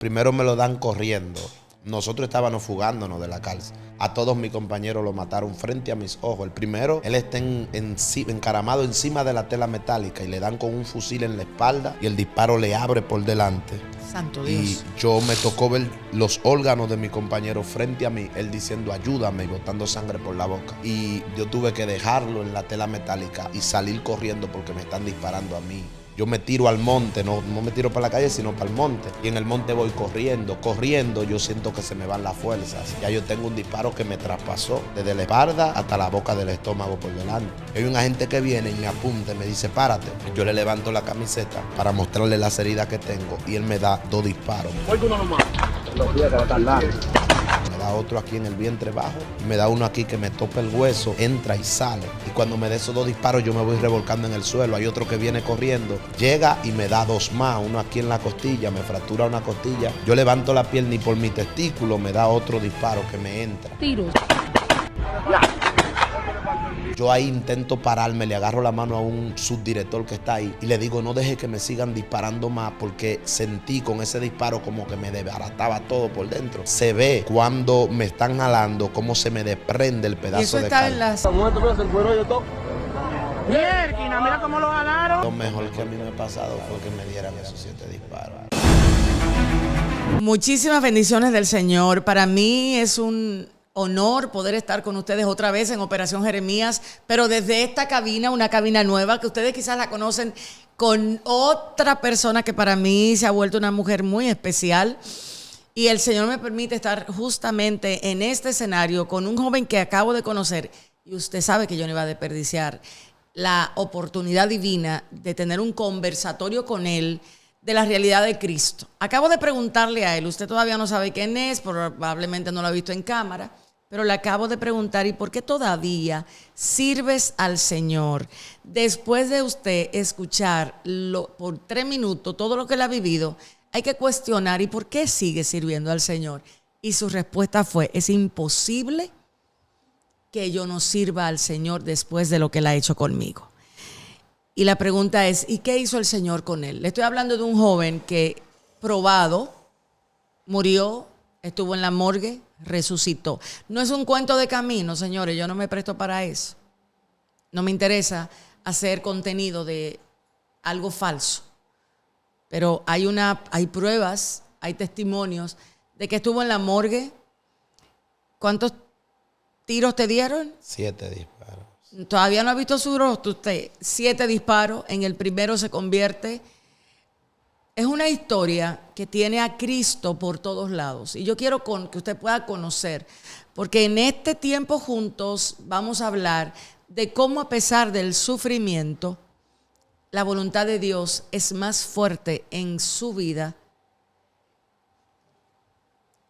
Primero me lo dan corriendo. Nosotros estábamos fugándonos de la cárcel. A todos mis compañeros lo mataron frente a mis ojos. El primero, él está encaramado encima de la tela metálica y le dan con un fusil en la espalda y el disparo le abre por delante. Santo Dios. Y yo me tocó ver los órganos de mi compañero frente a mí, él diciendo ayúdame y botando sangre por la boca. Y yo tuve que dejarlo en la tela metálica y salir corriendo porque me están disparando a mí. Yo me tiro al monte, no me tiro para la calle, sino para el monte. Y en el monte voy corriendo, yo siento que se me van las fuerzas. Ya yo tengo un disparo que me traspasó desde la espalda hasta la boca del estómago por delante. Hay un agente que viene y me apunta y me dice, párate. Yo le levanto la camiseta para mostrarle las heridas que tengo y él me da 2 disparos. Oiga uno nomás. Me da otro aquí en el vientre bajo y me da uno aquí que me topa el hueso, entra y sale. Y cuando me da esos 2 disparos yo me voy revolcando en el suelo. Hay otro que viene corriendo, llega y me da 2 más, uno aquí en la costilla, me fractura una costilla. Yo levanto la pierna y por mi testículo me da otro disparo que me entra. Tiros. Yo ahí intento pararme, le agarro la mano a un subdirector que está ahí y le digo no deje que me sigan disparando más porque sentí con ese disparo como que me desbarataba todo por dentro. Se ve cuando me están jalando cómo se me desprende el pedazo Y eso de está carne. en las... Mira cómo lo jalaron. Lo mejor que a mí me ha pasado fue que me dieran esos 7 disparos. Muchísimas bendiciones del Señor. Para mí es un honor poder estar con ustedes otra vez en Operación Jeremías, pero desde esta cabina, una cabina nueva que ustedes quizás la conocen con otra persona que para mí se ha vuelto una mujer muy especial. Y el Señor me permite estar justamente en este escenario con un joven que acabo de conocer. Y usted sabe que yo no iba a desperdiciar la oportunidad divina de tener un conversatorio con él de la realidad de Cristo. Acabo de preguntarle a él, usted todavía no sabe quién es, probablemente no lo ha visto en cámara, pero le acabo de preguntar, ¿y por qué todavía sirves al Señor? Después de usted escuchar por 3 minutos todo lo que él ha vivido, hay que cuestionar, ¿y por qué sigue sirviendo al Señor? Y su respuesta fue, es imposible que yo no sirva al Señor después de lo que él ha hecho conmigo. Y la pregunta es, ¿y qué hizo el Señor con él? Le estoy hablando de un joven que probado, murió, estuvo en la morgue, resucitó. No es un cuento de camino, señores, yo no me presto para eso. No me interesa hacer contenido de algo falso. Pero hay pruebas, hay testimonios de que estuvo en la morgue. ¿Cuántos tiros te dieron? 7 disparos. Todavía no ha visto su rostro usted. 7 disparos, en el primero se convierte. Es una historia que tiene a Cristo por todos lados. Y yo quiero que usted pueda conocer, porque en este tiempo juntos vamos a hablar de cómo a pesar del sufrimiento, la voluntad de Dios es más fuerte en su vida.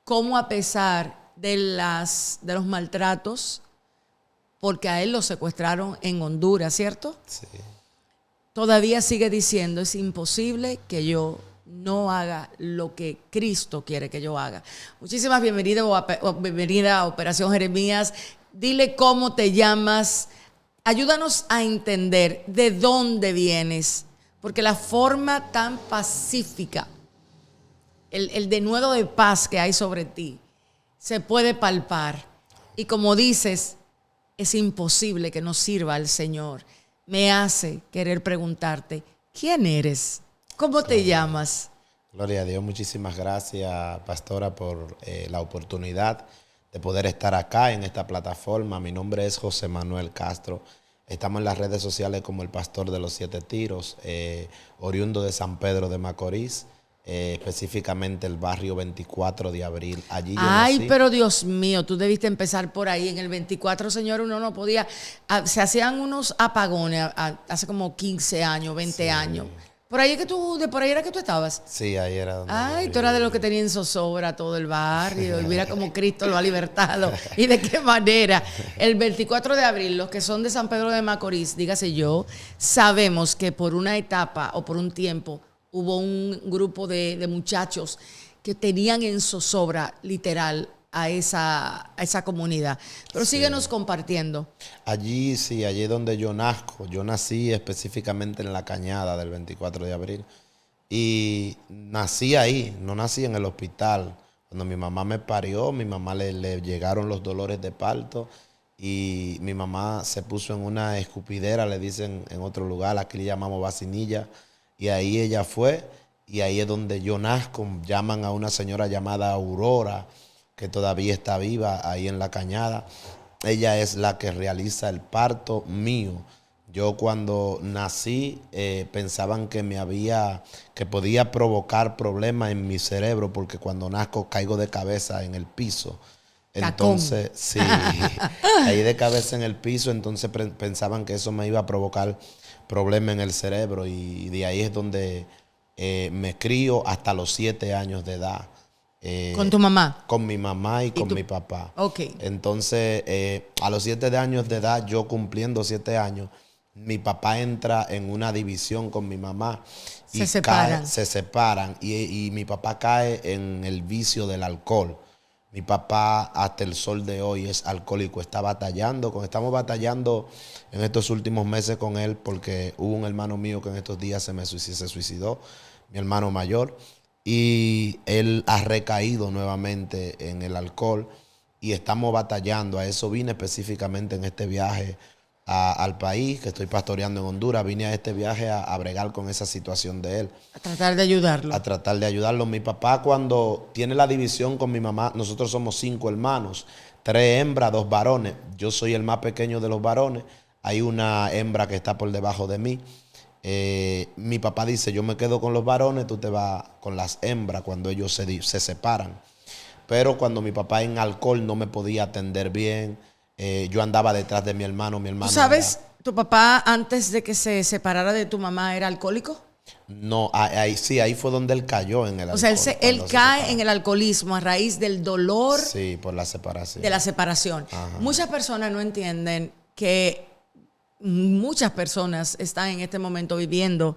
Cómo a pesar de los maltratos, porque a él lo secuestraron en Honduras, ¿cierto? Sí. Todavía sigue diciendo, es imposible que yo no haga lo que Cristo quiere que yo haga. Muchísimas bienvenidas a Operación Jeremías. Dile cómo te llamas. Ayúdanos a entender de dónde vienes, porque la forma tan pacífica, el denuedo de paz que hay sobre ti, se puede palpar. Y como dices, es imposible que no sirva al Señor. Me hace querer preguntarte, ¿quién eres? ¿Cómo te llamas? Gloria a Dios, muchísimas gracias, pastora, por la oportunidad de poder estar acá en esta plataforma. Mi nombre es José Manuel Castro. Estamos en las redes sociales como el Pastor de los 7 Tiros, oriundo de San Pedro de Macorís. Específicamente el barrio 24 de abril. Allí yo nací. Pero Dios mío, tú debiste empezar por ahí. En el 24, señor, uno no podía. Se hacían unos apagones hace como 15 años, 20 años. Por ahí era que tú estabas. Sí, ahí era donde tú eras de los que tenían zozobra todo el barrio. Y mira cómo Cristo lo ha libertado. Y de qué manera. El 24 de abril, los que son de San Pedro de Macorís, dígase yo, sabemos que por una etapa o por un tiempo hubo un grupo de muchachos que tenían en zozobra literal a esa comunidad. Pero sí, síguenos compartiendo. Allí sí, allí es donde yo nazco. Yo nací específicamente en la Cañada del 24 de abril. Y nací ahí, no nací en el hospital. Cuando mi mamá me parió, mi mamá le llegaron los dolores de parto y mi mamá se puso en una escupidera, le dicen en otro lugar, aquí le llamamos vacinilla, y ahí ella fue y ahí es donde yo nazco. Llaman a una señora llamada Aurora, que todavía está viva ahí en la Cañada. Ella es la que realiza el parto mío. Yo cuando nací pensaban que podía provocar problemas en mi cerebro porque cuando nazco caigo de cabeza en el piso. Entonces, sí, caí de cabeza en el piso, entonces pensaban que eso me iba a provocar problemas en el cerebro y de ahí es donde me crío hasta los 7 años de edad. ¿Con tu mamá? Con mi mamá y con mi papá. Ok. Entonces, a los 7 años de edad, yo cumpliendo 7 años, mi papá entra en una división con mi mamá. Se separan. Se separan y mi papá cae en el vicio del alcohol. Mi papá hasta el sol de hoy es alcohólico, estamos batallando en estos últimos meses con él porque hubo un hermano mío que en estos días se suicidó, mi hermano mayor, y él ha recaído nuevamente en el alcohol y estamos batallando. A eso vine específicamente en este viaje al país, que estoy pastoreando en Honduras. Vine a este viaje a bregar con esa situación de él. A tratar de ayudarlo. A tratar de ayudarlo. Mi papá, cuando tiene la división con mi mamá, nosotros somos 5 hermanos, 3 hembras, 2 varones. Yo soy el más pequeño de los varones. Hay una hembra que está por debajo de mí. Mi papá dice, yo me quedo con los varones, tú te vas con las hembras cuando ellos se separan. Pero cuando mi papá en alcohol no me podía atender bien, yo andaba detrás de mi hermano. ¿Tú sabes, tu papá antes de que se separara de tu mamá era alcohólico? No, ahí fue donde él cayó en el alcohol. O sea, él cae en el alcoholismo a raíz del dolor. Sí, por la separación. De la separación. Ajá. Muchas personas no entienden que muchas personas están en este momento viviendo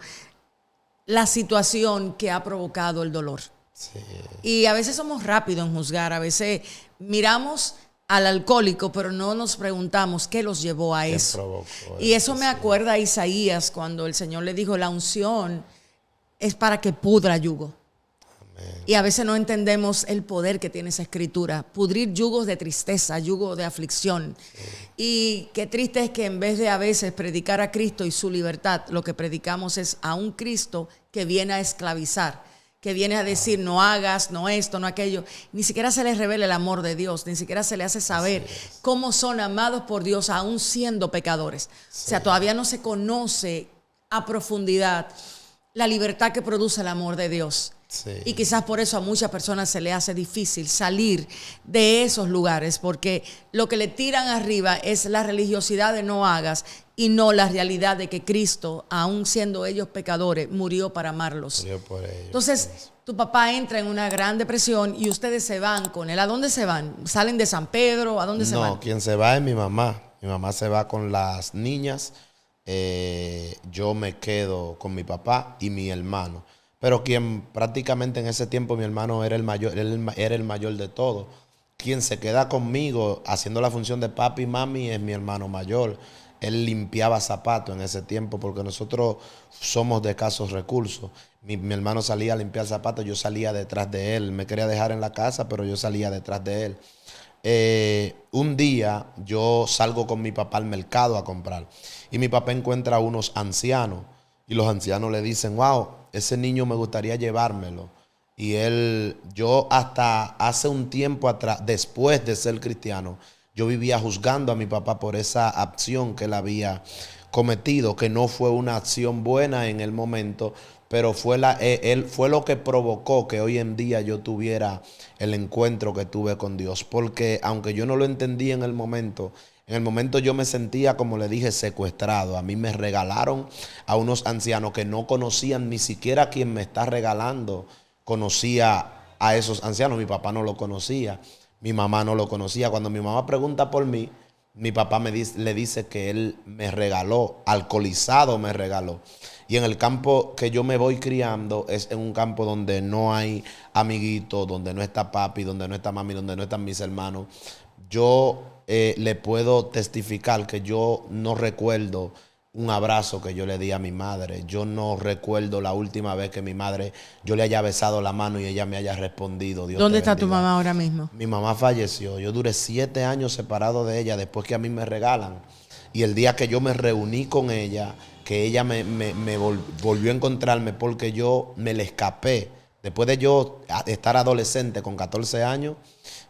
la situación que ha provocado el dolor. Sí. Y a veces somos rápidos en juzgar, a veces miramos al alcohólico, pero no nos preguntamos qué los llevó a eso. Provocó y eso me acuerda a Isaías cuando el Señor le dijo, la unción es para que pudra yugo. Amén. Y a veces no entendemos el poder que tiene esa escritura. Pudrir yugos de tristeza, yugos de aflicción. Sí. Y qué triste es que en vez de a veces predicar a Cristo y su libertad, lo que predicamos es a un Cristo que viene a esclavizar, que viene a decir no hagas, no esto, no aquello. Ni siquiera se les revela el amor de Dios, ni siquiera se les hace saber cómo son amados por Dios aún siendo pecadores. Sí. O sea, todavía no se conoce a profundidad la libertad que produce el amor de Dios. Sí. Y quizás por eso a muchas personas se le hace difícil salir de esos lugares, porque lo que le tiran arriba es la religiosidad de no hagas y no la realidad de que Cristo, aun siendo ellos pecadores, murió para amarlos. Murió por ellos. Entonces, tu papá entra en una gran depresión y ustedes se van con él. ¿A dónde se van? ¿Salen de San Pedro? ¿A dónde se van? No, quien se va es mi mamá. Mi mamá se va con las niñas. Yo me quedo con mi papá y mi hermano. Pero quien prácticamente en ese tiempo, mi hermano era el mayor, era el mayor de todos. Quien se queda conmigo haciendo la función de papi y mami es mi hermano mayor. Él limpiaba zapatos en ese tiempo porque nosotros somos de escasos recursos. Mi hermano salía a limpiar zapatos, yo salía detrás de él. Me quería dejar en la casa, pero yo salía detrás de él. Un día yo salgo con mi papá al mercado a comprar y mi papá encuentra a unos ancianos y los ancianos le dicen, wow, ese niño me gustaría llevármelo. Y yo hasta hace un tiempo atrás, después de ser cristiano, yo vivía juzgando a mi papá por esa acción que él había cometido, que no fue una acción buena en el momento, pero fue lo que provocó que hoy en día yo tuviera el encuentro que tuve con Dios. Porque aunque yo no lo entendí en el momento yo me sentía, como le dije, secuestrado. A mí me regalaron a unos ancianos que no conocían ni siquiera a quien me está regalando. Conocía a esos ancianos, mi papá no lo conocía. Mi mamá no lo conocía. Cuando mi mamá pregunta por mí, mi papá le dice que él me regaló, alcoholizado me regaló. Y en el campo que yo me voy criando es en un campo donde no hay amiguitos, donde no está papi, donde no está mami, donde no están mis hermanos. Yo le puedo testificar que yo no recuerdo un abrazo que yo le di a mi madre. Yo no recuerdo la última vez que mi madre, yo le haya besado la mano y ella me haya respondido. Dios ¿Dónde te está tu bendiga. mamá ahora mismo? Mi mamá falleció. Yo duré 7 años separado de ella después que a mí me regalan. Y el día que yo me reuní con ella, que ella volvió a encontrarme porque yo me le escapé. Después de yo estar adolescente con 14 años,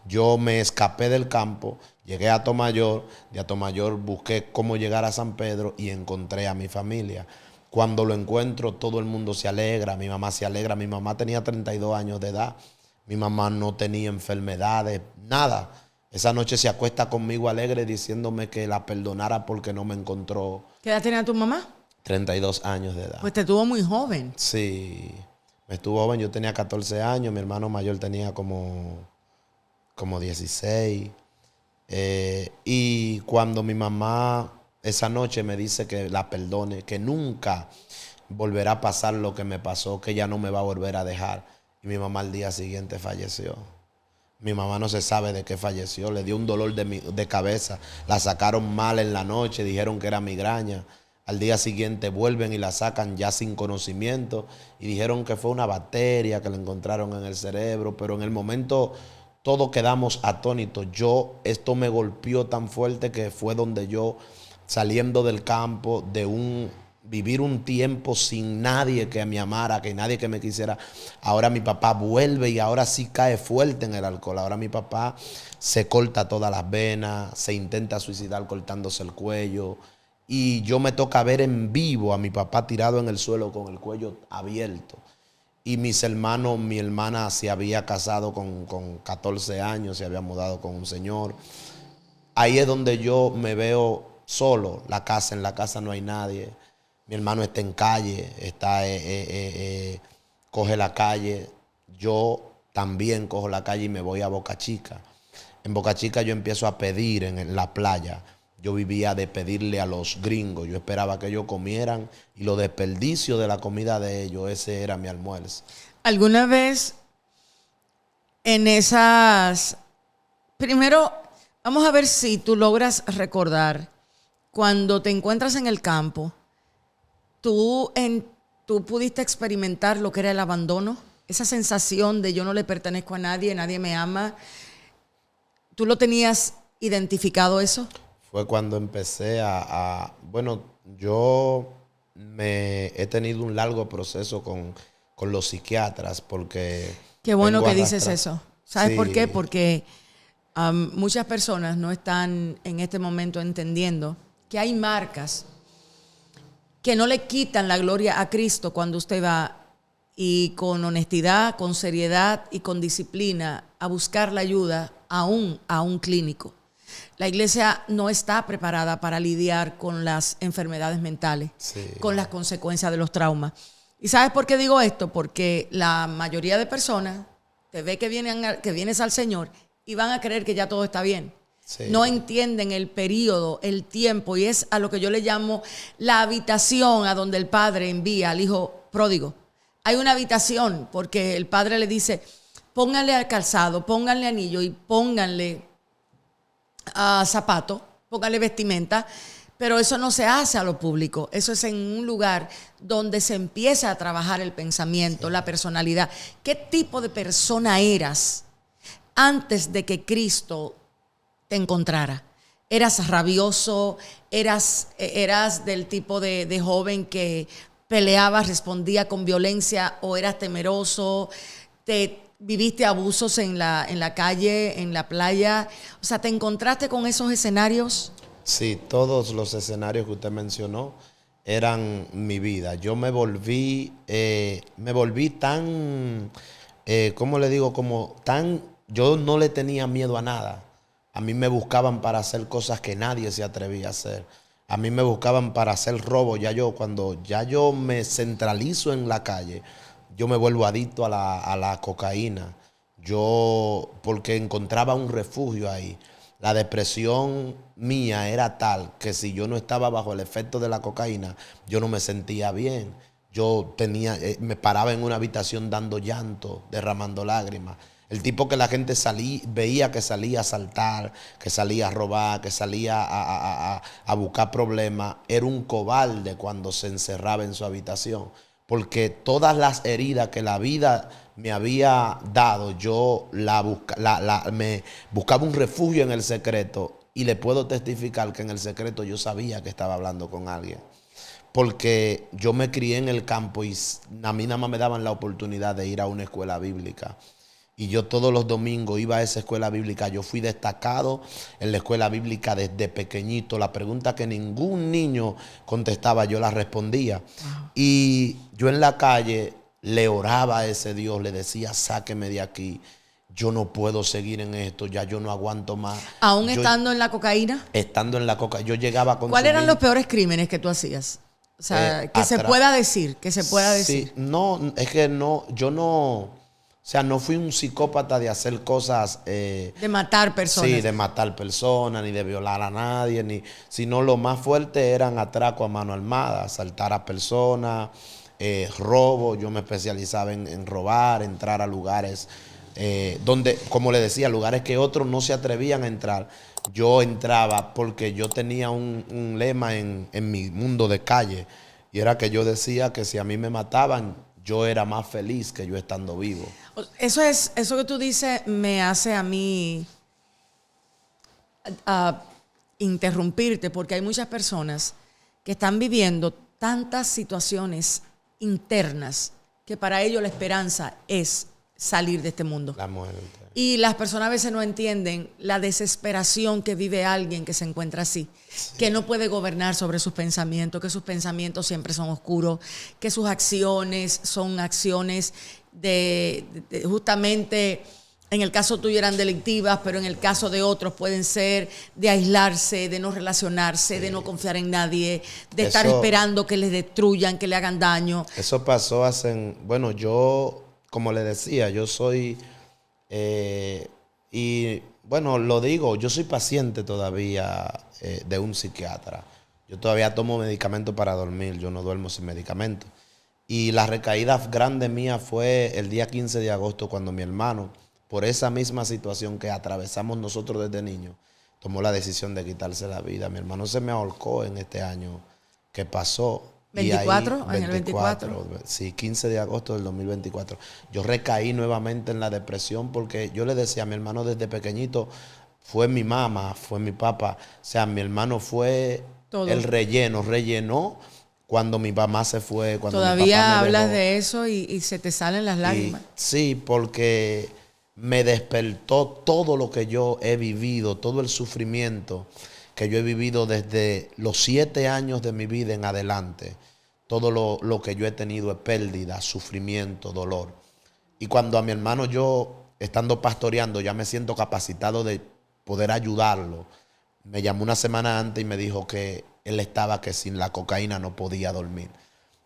yo me escapé del campo, llegué a Atomayor, de Atomayor busqué cómo llegar a San Pedro y encontré a mi familia. Cuando lo encuentro, todo el mundo se alegra, mi mamá se alegra. Mi mamá tenía 32 años de edad, mi mamá no tenía enfermedades, nada. Esa noche se acuesta conmigo alegre diciéndome que la perdonara porque no me encontró. ¿Qué edad tenía tu mamá? 32 años de edad. Pues te tuvo muy joven. Sí, me estuvo joven, yo tenía 14 años, mi hermano mayor tenía como 16. Y cuando mi mamá esa noche me dice que la perdone, que nunca volverá a pasar lo que me pasó, que ella no me va a volver a dejar. Y mi mamá al día siguiente falleció. Mi mamá no se sabe de qué falleció, le dio un dolor de cabeza, la sacaron mal en la noche, dijeron que era migraña. Al día siguiente vuelven y la sacan ya sin conocimiento y dijeron que fue una bacteria que le encontraron en el cerebro, pero en el momento todos quedamos atónitos. Esto me golpeó tan fuerte que fue donde yo, saliendo del campo, vivir un tiempo sin nadie que me amara, que nadie que me quisiera. Ahora mi papá vuelve y ahora sí cae fuerte en el alcohol. Ahora mi papá se corta todas las venas, se intenta suicidar cortándose el cuello. Y yo me toca ver en vivo a mi papá tirado en el suelo con el cuello abierto. Y mis hermanos, mi hermana se había casado con 14 años, se había mudado con un señor. Ahí es donde yo me veo solo, en la casa no hay nadie. Mi hermano está en calle, coge la calle. Yo también cojo la calle y me voy a Boca Chica. En Boca Chica yo empiezo a pedir en la playa. Yo vivía de pedirle a los gringos. Yo esperaba que ellos comieran y los desperdicios de la comida de ellos, ese era mi almuerzo. ¿Alguna vez en esas... Primero, vamos a ver si tú logras recordar cuando te encuentras en el campo, tú pudiste experimentar lo que era el abandono, esa sensación de yo no le pertenezco a nadie, nadie me ama. ¿Tú lo tenías identificado eso? Fue cuando empecé bueno, yo he tenido un largo proceso con los psiquiatras porque... Qué bueno que dices eso. ¿Sabes sí. por qué? Porque muchas personas no están en este momento entendiendo que hay marcas que no le quitan la gloria a Cristo cuando usted va y con honestidad, con seriedad y con disciplina a buscar la ayuda aún a un clínico. La iglesia no está preparada para lidiar con las enfermedades mentales, sí, con las consecuencias de los traumas. ¿Y sabes por qué digo esto? Porque la mayoría de personas te ve que vienes al Señor y van a creer que ya todo está bien. Sí. No entienden el periodo, el tiempo, y es a lo que yo le llamo la habitación a donde el padre envía al hijo pródigo. Hay una habitación porque el padre le dice, pónganle al calzado, pónganle anillo y pónganle zapatos, pónganle vestimenta, pero eso no se hace a lo público. Eso es en un lugar donde se empieza a trabajar el pensamiento, sí, la personalidad. ¿Qué tipo de persona eras antes de que Cristo te encontrara? ¿Eras rabioso? ¿Eras del tipo de joven que peleaba, respondía con violencia, o eras temeroso? ¿Viviste abusos en la calle, en la playa? O sea, ¿te encontraste con esos escenarios? Sí, todos los escenarios que usted mencionó eran mi vida. Yo me volví tan, ¿cómo le digo? Yo no le tenía miedo a nada. A mí me buscaban para hacer cosas que nadie se atrevía a hacer. A mí me buscaban para hacer robo. Cuando yo me centralizo en la calle, yo me vuelvo adicto a la cocaína. Porque encontraba un refugio ahí. La depresión mía era tal que si yo no estaba bajo el efecto de la cocaína, yo no me sentía bien. Me paraba en una habitación dando llanto, derramando lágrimas. El tipo que la gente veía que salía a asaltar, que salía a robar, que salía a buscar problemas, era un cobarde cuando se encerraba en su habitación. Porque todas las heridas que la vida me había dado, yo me buscaba un refugio en el secreto. Y le puedo testificar que en el secreto yo sabía que estaba hablando con alguien. Porque yo me crié en el campo y a mí nada más me daban la oportunidad de ir a una escuela bíblica. Y yo todos los domingos iba a esa escuela bíblica. Yo fui destacado en la escuela bíblica desde pequeñito. La pregunta que ningún niño contestaba, yo la respondía. Wow. Y yo en la calle le oraba a ese Dios, le decía, sáqueme de aquí. Yo no puedo seguir en esto, ya yo no aguanto más. ¿Aún estando en la cocaína? Estando en la cocaína. Yo llegaba a consumir. ¿Cuáles eran los peores crímenes que tú hacías? O sea, se pueda decir, que se pueda decir. Sí, no, es que no, yo no... O sea, no fui un psicópata de hacer cosas... de matar personas. Sí, de matar personas, ni de violar a nadie, sino lo más fuerte eran atracos a mano armada, asaltar a personas, robo. Yo me especializaba en robar, entrar a lugares donde, como le decía, lugares que otros no se atrevían a entrar. Yo entraba porque yo tenía un lema en mi mundo de calle, y era que yo decía que si a mí me mataban, yo era más feliz que yo estando vivo. Eso que tú dices me hace a mí interrumpirte, porque hay muchas personas que están viviendo tantas situaciones internas que para ellos la esperanza es salir de este mundo. La muerte. Y las personas a veces no entienden la desesperación que vive alguien que se encuentra así, sí, que no puede gobernar sobre sus pensamientos, que sus pensamientos siempre son oscuros, que sus acciones son acciones de justamente, en el caso tuyo eran delictivas, pero en el caso de otros pueden ser de aislarse, de no relacionarse, sí, de no confiar en nadie, de estar esperando que les destruyan, que le hagan daño. Eso pasó bueno, yo, como le decía, yo soy... y bueno, lo digo, yo soy paciente todavía de un psiquiatra. Yo todavía tomo medicamentos para dormir, yo no duermo sin medicamentos. Y la recaída grande mía fue el día 15 de agosto, cuando mi hermano, por esa misma situación que atravesamos nosotros desde niños, tomó la decisión de quitarse la vida. Mi hermano se me ahorcó en este año que pasó. ¿24? ¿En el 24? Sí, 15 de agosto del 2024. Yo recaí nuevamente en la depresión porque yo le decía a mi hermano desde pequeñito, fue mi mamá, fue mi papá. O sea, mi hermano fue todo. El rellenó cuando mi mamá se fue. Cuando todavía mi papá me hablas dejó. De eso y se te salen las lágrimas. Sí, porque me despertó todo lo que yo he vivido, todo el sufrimiento que yo he vivido desde los 7 años de mi vida en adelante. Todo lo que yo he tenido es pérdida, sufrimiento, dolor. Y cuando a mi hermano yo, estando pastoreando, ya me siento capacitado de poder ayudarlo, me llamó una semana antes y me dijo que él estaba, que sin la cocaína no podía dormir,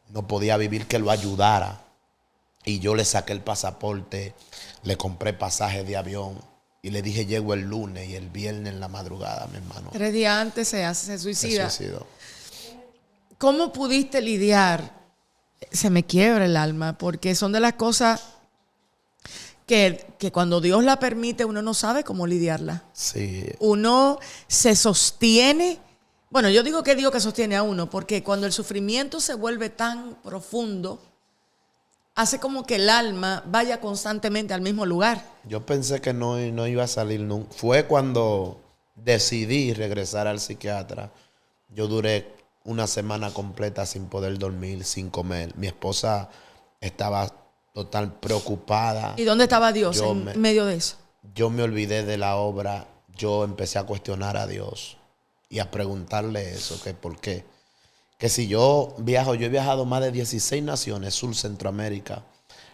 no podía vivir, que lo ayudara. Y yo le saqué el pasaporte, le compré pasajes de avión, y le dije, llego el lunes, y el viernes en la madrugada, mi hermano. 3 días antes se suicida. Se suicidó. ¿Cómo pudiste lidiar? Se me quiebra el alma, porque son de las cosas que cuando Dios la permite, uno no sabe cómo lidiarla. Sí. Uno se sostiene. Bueno, yo digo que Dios que sostiene a uno, porque cuando el sufrimiento se vuelve tan profundo, hace como que el alma vaya constantemente al mismo lugar. Yo pensé que no iba a salir nunca. Fue cuando decidí regresar al psiquiatra. Yo duré una semana completa sin poder dormir, sin comer. Mi esposa estaba total preocupada. ¿Y dónde estaba Dios en medio de eso? Yo me olvidé de la obra. Yo empecé a cuestionar a Dios y a preguntarle eso, que por qué. Que si yo he viajado más de 16 naciones, Sur, Centroamérica,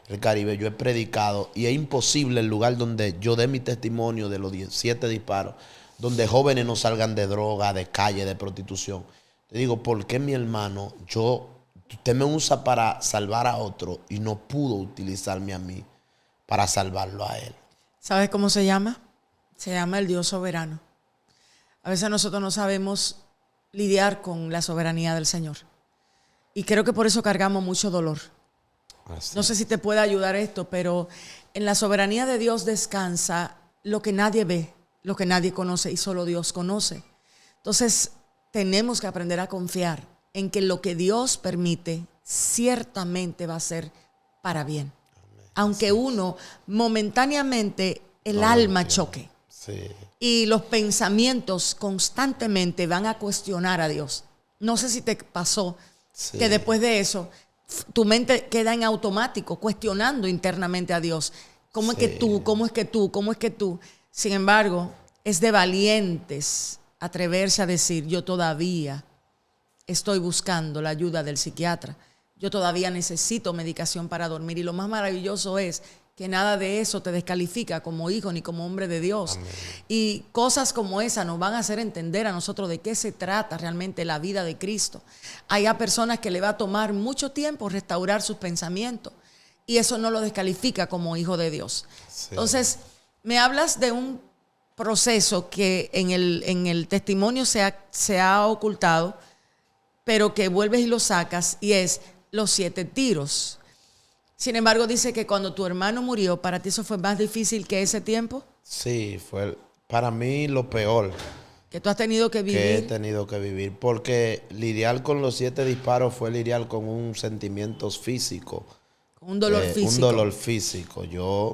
el Caribe, yo he predicado y es imposible el lugar donde yo dé mi testimonio de los 17 disparos, donde jóvenes no salgan de droga, de calle, de prostitución. Te digo, ¿por qué mi hermano, usted me usa para salvar a otro y no pudo utilizarme a mí para salvarlo a él? ¿Sabes cómo se llama? Se llama el Dios soberano. A veces nosotros no sabemos lidiar con la soberanía del Señor. Y creo que por eso cargamos mucho dolor. Así. No sé si te puede ayudar esto, pero en la soberanía de Dios descansa lo que nadie ve, lo que nadie conoce y solo Dios conoce. Entonces, tenemos que aprender a confiar en que lo que Dios permite ciertamente va a ser para bien. Amén. Aunque uno momentáneamente el No, alma no, choque Sí. y los pensamientos constantemente van a cuestionar a Dios. No sé si te pasó Sí. que después de eso tu mente queda en automático cuestionando internamente a Dios. ¿Cómo es que Sí. tú? ¿Cómo es que tú? ¿Cómo es que tú? Sin embargo, es de valientes atreverse a decir, yo todavía estoy buscando la ayuda del psiquiatra. Yo todavía necesito medicación para dormir. Y lo más maravilloso es que nada de eso te descalifica como hijo ni como hombre de Dios. Amén. Y cosas como esa nos van a hacer entender a nosotros de qué se trata realmente la vida de Cristo. Hay a personas que le va a tomar mucho tiempo restaurar sus pensamientos y eso no lo descalifica como hijo de Dios. Sí. Entonces, me hablas de un proceso que en el testimonio se ha ocultado, pero que vuelves y lo sacas, y es los 7 tiros. Sin embargo, dice que cuando tu hermano murió, ¿para ti eso fue más difícil que ese tiempo? Sí, fue para mí lo peor Que tú has tenido que que he vivir. tenido que vivir. Porque lidiar con los 7 disparos fue lidiar con un sentimiento físico. Con un dolor físico. Un dolor físico.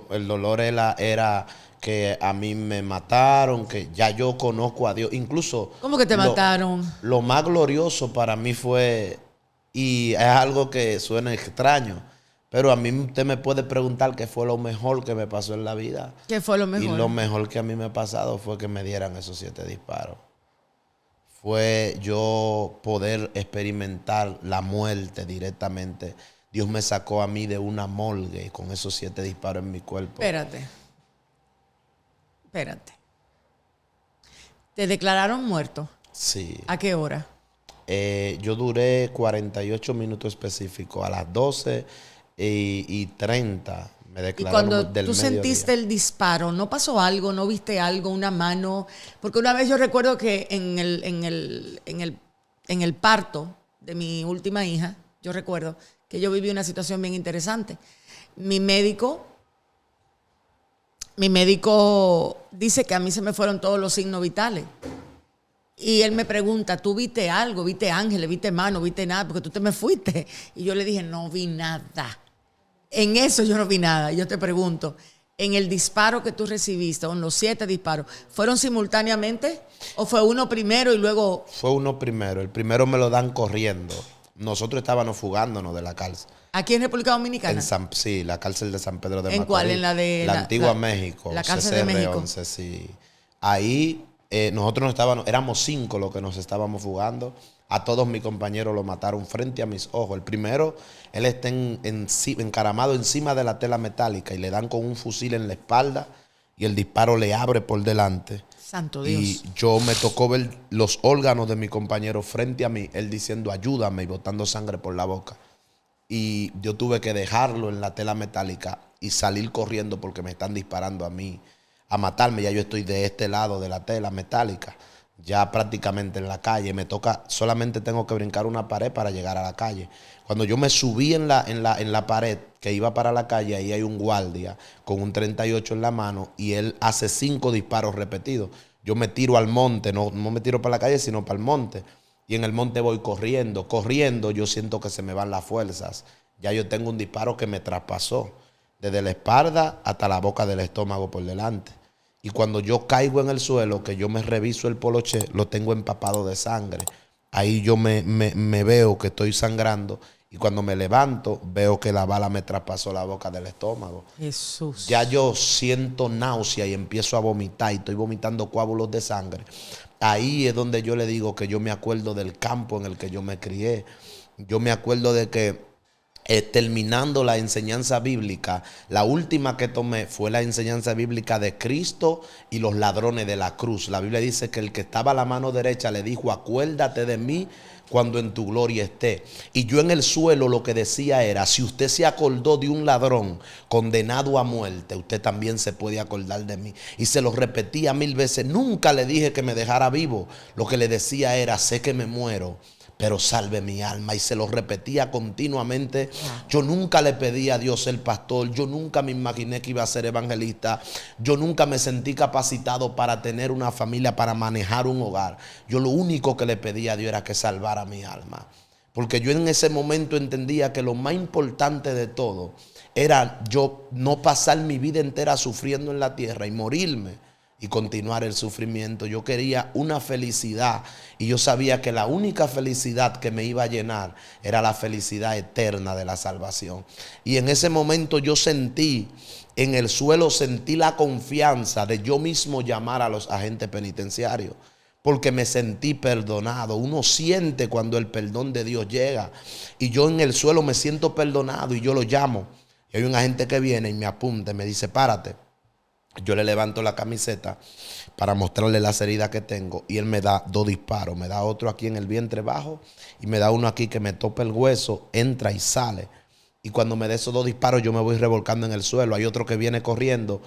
El dolor era que a mí me mataron, que ya yo conozco a Dios. Incluso. ¿Cómo que te mataron? Lo más glorioso para mí fue, y es algo que suena extraño, pero a mí usted me puede preguntar qué fue lo mejor que me pasó en la vida. ¿Qué fue lo mejor? Y lo mejor que a mí me ha pasado fue que me dieran esos 7 disparos. Fue yo poder experimentar la muerte directamente. Dios me sacó a mí de una morgue con esos 7 disparos en mi cuerpo. Espérate. ¿Te declararon muerto? Sí. ¿A qué hora? Yo duré 48 minutos específicos. A las 12:30 me Y declararon cuando del tú mediodía. sentiste el disparo, ¿no pasó algo? ¿No viste algo? ¿Una mano? Porque una vez yo recuerdo que en el parto de mi última hija, yo recuerdo que yo viví una situación bien interesante. Mi médico dice que a mí se me fueron todos los signos vitales. Y él me pregunta, ¿tú viste algo? ¿Viste ángeles? ¿Viste mano? ¿Viste nada? Porque tú te me fuiste. Y yo le dije, no vi nada. En eso yo no vi nada. Yo te pregunto, en el disparo que tú recibiste, o en los 7 disparos, ¿fueron simultáneamente? ¿O fue uno primero y luego...? Fue uno primero. El primero me lo dan corriendo. Nosotros estábamos fugándonos de la cárcel. ¿Aquí en República Dominicana? Sí, la cárcel de San Pedro de ¿En Macorís. cuál? En la de... La antigua México. La cárcel de México. CCR11, sí. Ahí nosotros éramos 5 los que nos estábamos fugando. A todos mis compañeros lo mataron frente a mis ojos. El primero, él está encaramado encima de la tela metálica y le dan con un fusil en la espalda y el disparo le abre por delante. Santo Dios. Y yo me tocó ver los órganos de mi compañero frente a mí, él diciendo ayúdame y botando sangre por la boca. Y yo tuve que dejarlo en la tela metálica y salir corriendo porque me están disparando a mí, a matarme. Ya yo estoy de este lado de la tela metálica, ya prácticamente en la calle. Me toca, solamente tengo que brincar una pared para llegar a la calle. Cuando yo me subí en la pared que iba para la calle, ahí hay un guardia con un 38 en la mano y él hace 5 disparos repetidos. Yo me tiro al monte, no me tiro para la calle, sino para el monte. Y en el monte voy corriendo, yo siento que se me van las fuerzas. Ya yo tengo un disparo que me traspasó, desde la espalda hasta la boca del estómago por delante. Y cuando yo caigo en el suelo, que yo me reviso el poloché, lo tengo empapado de sangre. Ahí yo me veo que estoy sangrando. Y cuando me levanto, veo que la bala me traspasó la boca del estómago. Jesús. Ya yo siento náusea y empiezo a vomitar y estoy vomitando coágulos de sangre. Ahí es donde yo le digo que yo me acuerdo del campo en el que yo me crié. Yo me acuerdo de que terminando la enseñanza bíblica, la última que tomé fue la enseñanza bíblica de Cristo y los ladrones de la cruz. La Biblia dice que el que estaba a la mano derecha le dijo, acuérdate de mí cuando en tu gloria esté. Y yo en el suelo lo que decía era, si usted se acordó de un ladrón condenado a muerte, usted también se puede acordar de mí. Y se lo repetía 1000 veces. Nunca le dije que me dejara vivo. Lo que le decía era, sé que me muero, pero salve mi alma. Y se lo repetía continuamente. Yo nunca le pedí a Dios ser pastor, yo nunca me imaginé que iba a ser evangelista, yo nunca me sentí capacitado para tener una familia, para manejar un hogar. Yo lo único que le pedí a Dios era que salvara mi alma. Porque yo en ese momento entendía que lo más importante de todo era yo no pasar mi vida entera sufriendo en la tierra y morirme y continuar el sufrimiento. Yo quería una felicidad y yo sabía que la única felicidad que me iba a llenar era la felicidad eterna de la salvación. Y en ese momento yo sentí en el suelo, sentí la confianza de yo mismo llamar a los agentes penitenciarios, porque me sentí perdonado. Uno siente cuando el perdón de Dios llega, y yo en el suelo me siento perdonado y yo lo llamo. Y hay un agente que viene y me apunta y me dice: párate. Yo le levanto la camiseta para mostrarle las heridas que tengo y él me da 2 disparos. Me da otro aquí en el vientre bajo y me da uno aquí que me topa el hueso, entra y sale. Y cuando me da esos 2 disparos yo me voy revolcando en el suelo. Hay otro que viene corriendo,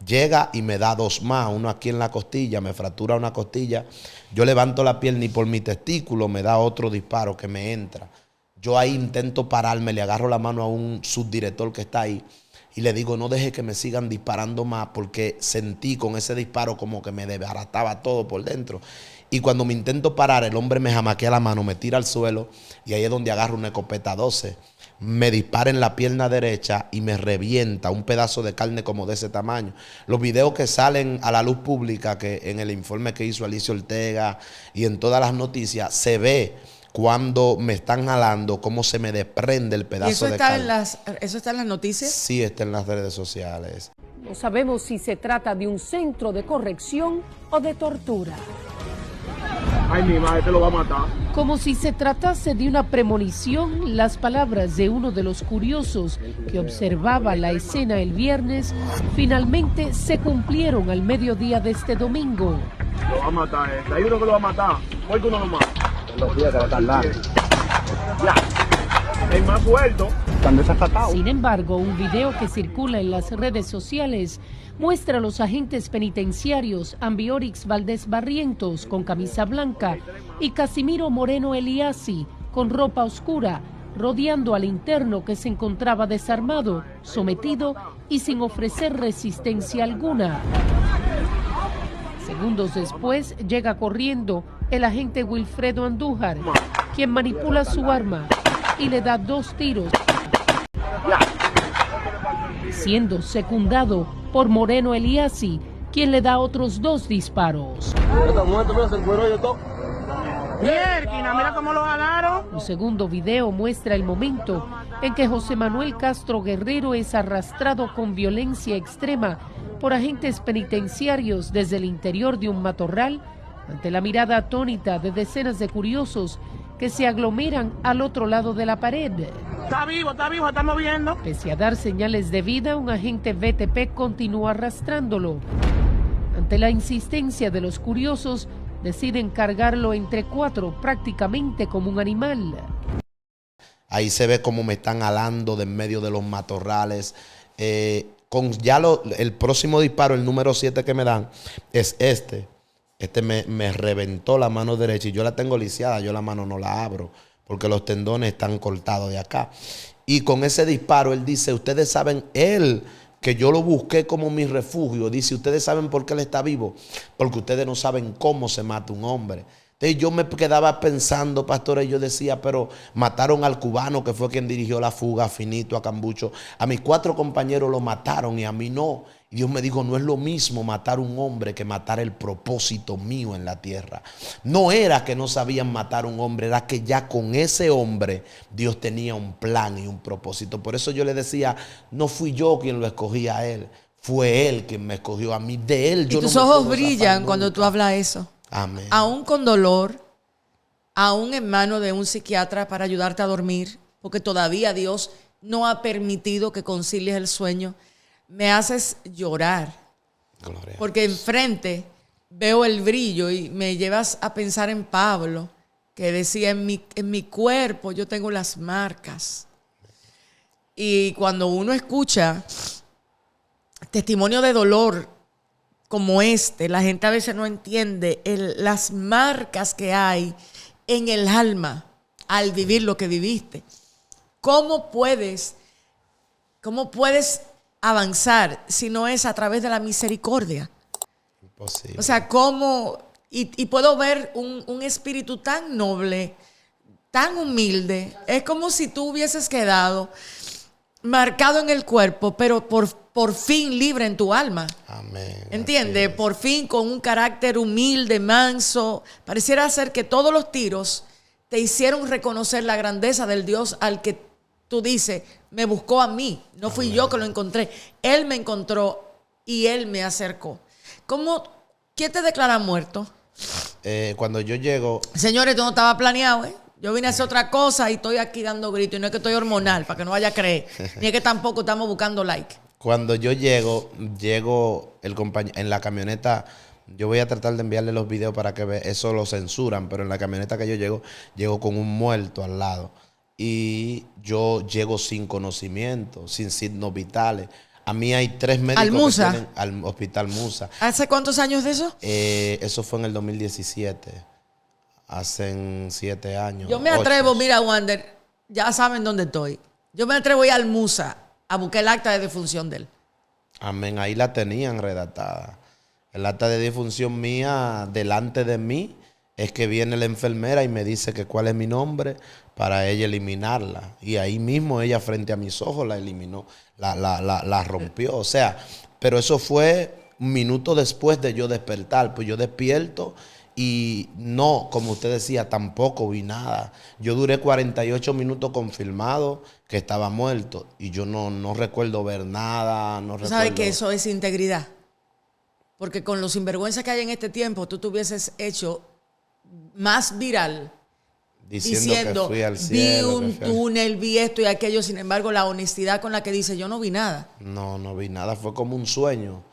llega y me da 2 más. Uno aquí en la costilla, me fractura una costilla. Yo levanto la pierna y por mi testículo me da otro disparo que me entra. Yo ahí intento pararme, le agarro la mano a un subdirector que está ahí y le digo: no deje que me sigan disparando más, porque sentí con ese disparo como que me desbarataba todo por dentro. Y cuando me intento parar, el hombre me jamaquea la mano, me tira al suelo y ahí es donde agarro una escopeta 12. Me dispara en la pierna derecha y me revienta un pedazo de carne como de ese tamaño. Los videos que salen a la luz pública, que en el informe que hizo Alicia Ortega y en todas las noticias, se ve cuando me están jalando, cómo se me desprende el pedazo de carne. ¿Eso está en las noticias? Sí, está en las redes sociales. No sabemos si se trata de un centro de corrección o de tortura. Ay, mi madre te lo va a matar. Como si se tratase de una premonición, las palabras de uno de los curiosos que observaba la escena el viernes finalmente se cumplieron al mediodía de este domingo. Lo va a matar Hay uno que lo va a matar. ¿Por qué uno lo mata? Los días que va a tardar. Ya. El más muerto. Están desacatados. Sin embargo, un video que circula en las redes sociales muestra a los agentes penitenciarios Ambiorix Valdés Barrientos con camisa blanca y Casimiro Moreno Eliasi con ropa oscura, rodeando al interno que se encontraba desarmado, sometido y sin ofrecer resistencia alguna. Segundos después llega corriendo el agente Wilfredo Andújar, quien manipula su arma y le da 2 tiros, siendo secundado por Moreno Eliasi, quien le da otros 2 disparos. Mira cómo lo jalaron. Un segundo video muestra el momento en que José Manuel Castro Guerrero es arrastrado con violencia extrema por agentes penitenciarios desde el interior de un matorral, ante la mirada atónita de decenas de curiosos que se aglomeran al otro lado de la pared. Está vivo, estamos viendo. Pese a dar señales de vida, un agente BTP continúa arrastrándolo. Ante la insistencia de los curiosos, deciden cargarlo entre 4, prácticamente como un animal. Ahí se ve cómo me están alando de en medio de los matorrales. El próximo disparo, el número 7 que me dan, es este. Este me reventó la mano derecha y yo la tengo lisiada. Yo la mano no la abro porque los tendones están cortados de acá. Y con ese disparo él dice: ustedes saben, él, que yo lo busqué como mi refugio, dice: ustedes saben por qué él está vivo, porque ustedes no saben cómo se mata un hombre. Entonces yo me quedaba pensando, pastores, yo decía: pero mataron al cubano que fue quien dirigió la fuga, a Finito, a Cambucho. A mis 4 compañeros lo mataron y a mí no. Y Dios me dijo: no es lo mismo matar un hombre que matar el propósito mío en la tierra. No era que no sabían matar un hombre, era que ya con ese hombre Dios tenía un plan y un propósito. Por eso yo le decía: no fui yo quien lo escogí a él, fue él quien me escogió a mí. De él yo no me puedo tus ojos zafar brillan cuando nunca. tú hablas eso. Amén. Aún con dolor, aún en manos de un psiquiatra para ayudarte a dormir, porque todavía Dios no ha permitido que concilies el sueño. Me haces llorar, Gloria. porque enfrente veo el brillo y me llevas a pensar en Pablo, que decía: en mi cuerpo yo tengo las marcas. Y cuando uno escucha testimonio de dolor como este, la gente a veces no entiende las marcas que hay en el alma al vivir lo que viviste. ¿Cómo puedes avanzar si no es a través de la misericordia? Imposible. O sea, ¿cómo? Y puedo ver un espíritu tan noble, tan humilde. Es como si tú hubieses quedado marcado en el cuerpo, pero por fin libre en tu alma. Amén. ¿Entiendes? Por fin con un carácter humilde, manso. Pareciera ser que todos los tiros te hicieron reconocer la grandeza del Dios al que tú dices, me buscó a mí. No fui yo que lo encontré. Él me encontró y Él me acercó. ¿Quién te declara muerto? Cuando yo llego... Señores, esto no estaba planeado, ¿eh? Yo vine a hacer otra cosa y estoy aquí dando gritos. Y no es que estoy hormonal, para que no vaya a creer. Ni es que tampoco estamos buscando like. Cuando yo llego en la camioneta. Yo voy a tratar de enviarle los videos para que vean. Eso lo censuran, pero en la camioneta que yo llego con un muerto al lado. Y yo llego sin conocimiento, sin signos vitales. A mí hay 3 médicos ¿Al Musa? que tienen al hospital Musa. ¿Hace cuántos años de eso? Eso fue en el 2017. Hacen 7 años. Yo me 8. atrevo, mira, Wander, ya saben dónde estoy. Yo me atrevo a ir al Musa a buscar el acta de defunción de él. Amén, ahí la tenían redactada. El acta de defunción mía delante de mí es que viene la enfermera y me dice que cuál es mi nombre para ella eliminarla. Y ahí mismo ella frente a mis ojos la eliminó, la rompió. O sea, pero eso fue un minuto después de yo despertar. Pues yo despierto y no, como usted decía, tampoco vi nada. Yo duré 48 minutos confirmado que estaba muerto y yo no recuerdo ver nada. ¿Sabes que eso es integridad? Porque con los sinvergüenzas que hay en este tiempo, tú te hubieses hecho más viral diciendo que fui al cielo, vi un túnel, vi esto y aquello. Sin embargo, la honestidad con la que dice, yo no vi nada. No vi nada. Fue como un sueño.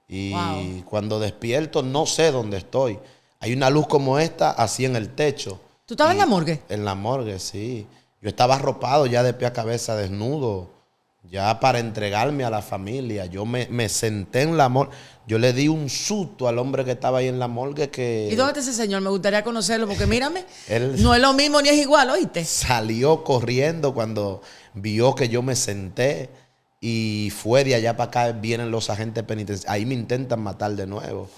Y wow. Cuando despierto, no sé dónde estoy. Hay una luz como esta, así en el techo. ¿Tú estabas en la morgue? En la morgue, sí. Yo estaba arropado ya de pie a cabeza, desnudo, ya para entregarme a la familia. Yo me senté en la morgue. Yo le di un susto al hombre que estaba ahí en la morgue que... ¿Y dónde está ese señor? Me gustaría conocerlo porque mírame, él no es lo mismo ni es igual, ¿oíste? Salió corriendo cuando vio que yo me senté y fue de allá para acá. Vienen los agentes penitenciarios. Ahí me intentan matar de nuevo.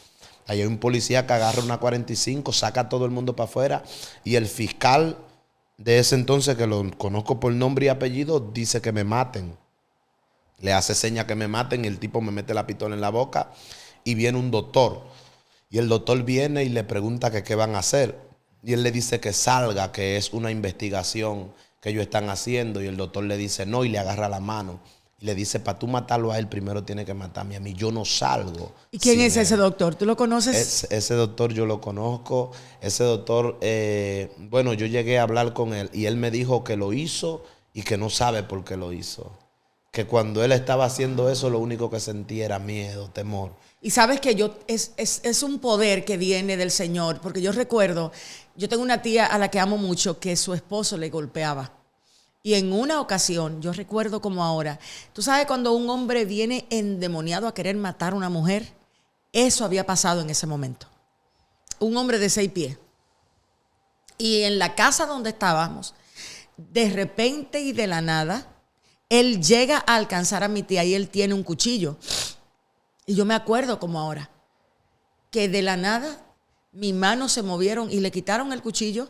Ahí hay un policía que agarra una 45, saca a todo el mundo para afuera y el fiscal de ese entonces, que lo conozco por nombre y apellido, dice que me maten. Le hace seña que me maten y el tipo me mete la pistola en la boca y viene un doctor. Y el doctor viene y le pregunta que qué van a hacer. Y él le dice que salga, que es una investigación que ellos están haciendo. Y el doctor le dice no y le agarra la mano. Y le dice, para tú matarlo a él, primero tiene que matarme a mí. Yo no salgo. ¿Y quién es ese doctor? ¿Tú lo conoces? Ese doctor yo lo conozco. Ese doctor, bueno, yo llegué a hablar con él y él me dijo que lo hizo y que no sabe por qué lo hizo. Que cuando él estaba haciendo eso, lo único que sentía era miedo, temor. Y sabes que es un poder que viene del Señor. Porque yo recuerdo, yo tengo una tía a la que amo mucho que su esposo le golpeaba. Y en una ocasión, yo recuerdo como ahora, tú sabes cuando un hombre viene endemoniado a querer matar a una mujer, eso había pasado en ese momento. Un hombre de 6 pies. Y en la casa donde estábamos, de repente y de la nada, él llega a alcanzar a mi tía y él tiene un cuchillo. Y yo me acuerdo como ahora, que de la nada mis manos se movieron y le quitaron el cuchillo.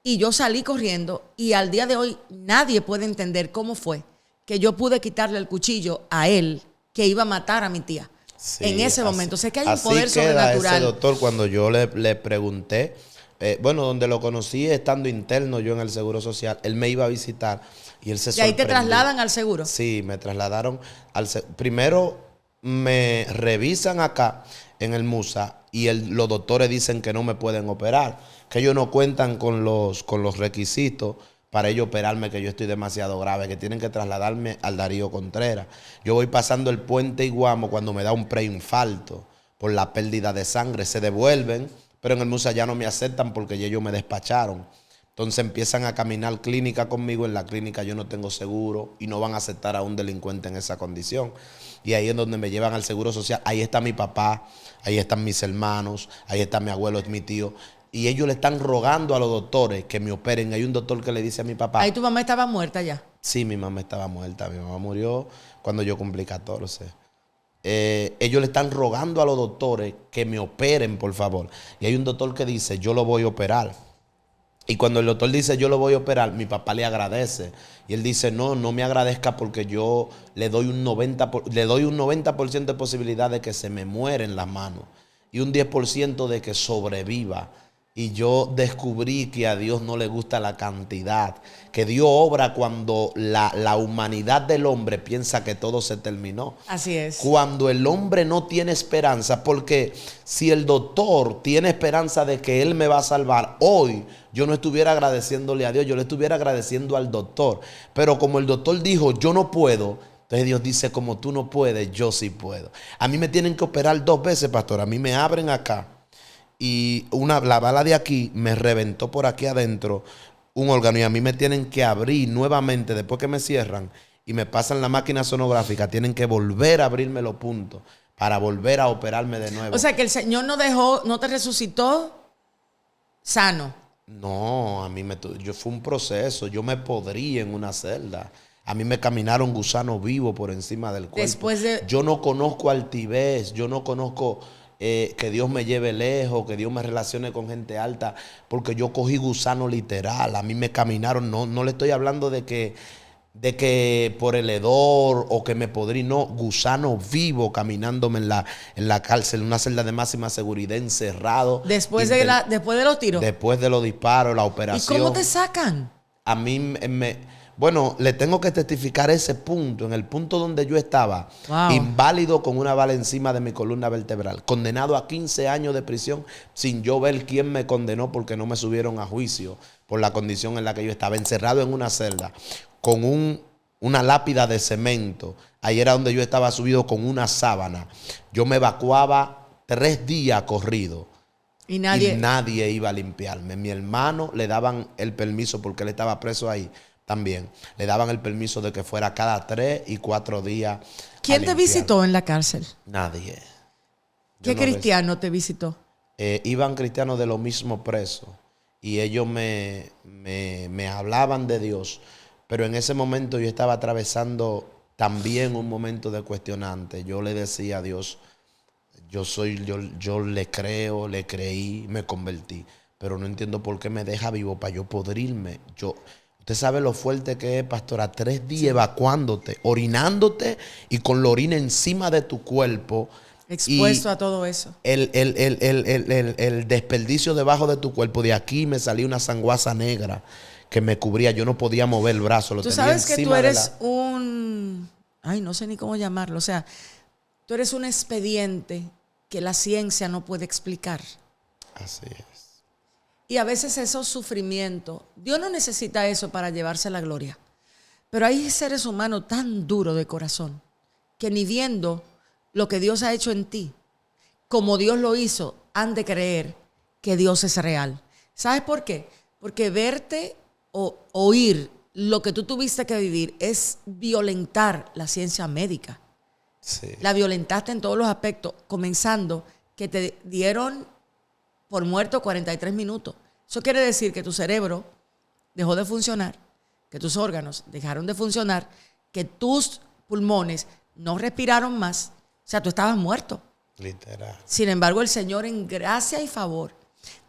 Y yo salí corriendo y al día de hoy nadie puede entender cómo fue que yo pude quitarle el cuchillo a él que iba a matar a mi tía. Sí, en ese momento. Sé que hay un poder sobrenatural. Ese doctor, cuando yo le pregunté, bueno, donde lo conocí estando interno yo en el Seguro Social, él me iba a visitar y él se sorprendió. ¿Y ahí te trasladan al seguro? Sí, me trasladaron al seguro. Primero me revisan acá en el Musa y los doctores dicen que no me pueden operar, que ellos no cuentan con los requisitos para ellos operarme, que yo estoy demasiado grave, que tienen que trasladarme al Darío Contreras. Yo voy pasando el puente Iguamo cuando me da un preinfarto por la pérdida de sangre. Se devuelven, pero en el Musa ya no me aceptan porque ya ellos me despacharon. Entonces empiezan a caminar clínica conmigo. En la clínica yo no tengo seguro y no van a aceptar a un delincuente en esa condición. Y ahí es donde me llevan al Seguro Social. Ahí está mi papá, ahí están mis hermanos, ahí está mi abuelo, es mi tío. y ellos le están rogando a los doctores que me operen. Hay un doctor que le dice a mi papá. Ahí tu mamá estaba muerta ya. Sí, mi mamá estaba muerta. Mi mamá murió cuando yo cumplí 14. Ellos le están rogando a los doctores que me operen, por favor. Y hay un doctor que dice, yo lo voy a operar. Y cuando el doctor dice, yo lo voy a operar, mi papá le agradece. Y él dice, no me agradezca porque yo le doy un 90% de posibilidad de que se me mueren las manos. Y un 10% de que sobreviva. Y yo descubrí que a Dios no le gusta la cantidad, que Dios obra cuando la humanidad del hombre piensa que todo se terminó. Así es. Cuando el hombre no tiene esperanza, porque si el doctor tiene esperanza de que él me va a salvar, hoy yo no estuviera agradeciéndole a Dios, yo le estuviera agradeciendo al doctor. Pero como el doctor dijo, yo no puedo, entonces Dios dice, como tú no puedes, yo sí puedo. A mí me tienen que operar 2 veces, pastor. A mí me abren acá. Y la bala de aquí me reventó por aquí adentro un órgano. Y a mí me tienen que abrir nuevamente después que me cierran y me pasan la máquina sonográfica. Tienen que volver a abrirme los puntos para volver a operarme de nuevo. O sea que el Señor no te resucitó sano. No, fue un proceso. Yo me podrí en una celda. A mí me caminaron gusanos vivos por encima del cuerpo. Yo no conozco altivez. Yo no conozco... que Dios me lleve lejos, que Dios me relacione con gente alta, porque yo cogí gusano literal. A mí me caminaron, no le estoy hablando de que por el hedor o que me podrí, no, gusano vivo caminándome en la cárcel, en una celda de máxima seguridad, encerrado. Después de los tiros. Después de los disparos, la operación. ¿Y cómo te sacan? A mí bueno, le tengo que testificar ese punto, en el punto donde yo estaba, inválido con una bala encima de mi columna vertebral, condenado a 15 años de prisión sin yo ver quién me condenó porque no me subieron a juicio por la condición en la que yo estaba, encerrado en una celda con una lápida de cemento. Ahí era donde yo estaba subido con una sábana. Yo me evacuaba 3 días corrido. Y nadie iba a limpiarme. Mi hermano le daban el permiso porque él estaba preso ahí. También le daban el permiso de que fuera cada 3 y 4 días. ¿Quién te visitó en la cárcel? Nadie. ¿Qué cristiano te visitó? Iban cristianos de los mismos presos y ellos me hablaban de Dios, pero en ese momento yo estaba atravesando también un momento de cuestionante. Yo le decía a Dios, yo le creo, le creí, me convertí, pero no entiendo por qué me deja vivo para yo podrirme. Usted sabe lo fuerte que es, pastora, 3 días evacuándote, orinándote y con la orina encima de tu cuerpo. Expuesto a todo eso. El desperdicio debajo de tu cuerpo. De aquí me salía una sanguaza negra que me cubría. Yo no podía mover el brazo. Tú sabes que tú eres no sé ni cómo llamarlo. O sea, tú eres un expediente que la ciencia no puede explicar. Así es. Y a veces esos sufrimientos, Dios no necesita eso para llevarse la gloria. Pero hay seres humanos tan duros de corazón que ni viendo lo que Dios ha hecho en ti, como Dios lo hizo, han de creer que Dios es real. ¿Sabes por qué? Porque verte o oír lo que tú tuviste que vivir es violentar la ciencia médica. Sí. La violentaste en todos los aspectos, comenzando que te dieron por muerto 43 minutos. Eso quiere decir que tu cerebro dejó de funcionar, que tus órganos dejaron de funcionar, que tus pulmones no respiraron más. O sea, tú estabas muerto. Literal. Sin embargo, el Señor en gracia y favor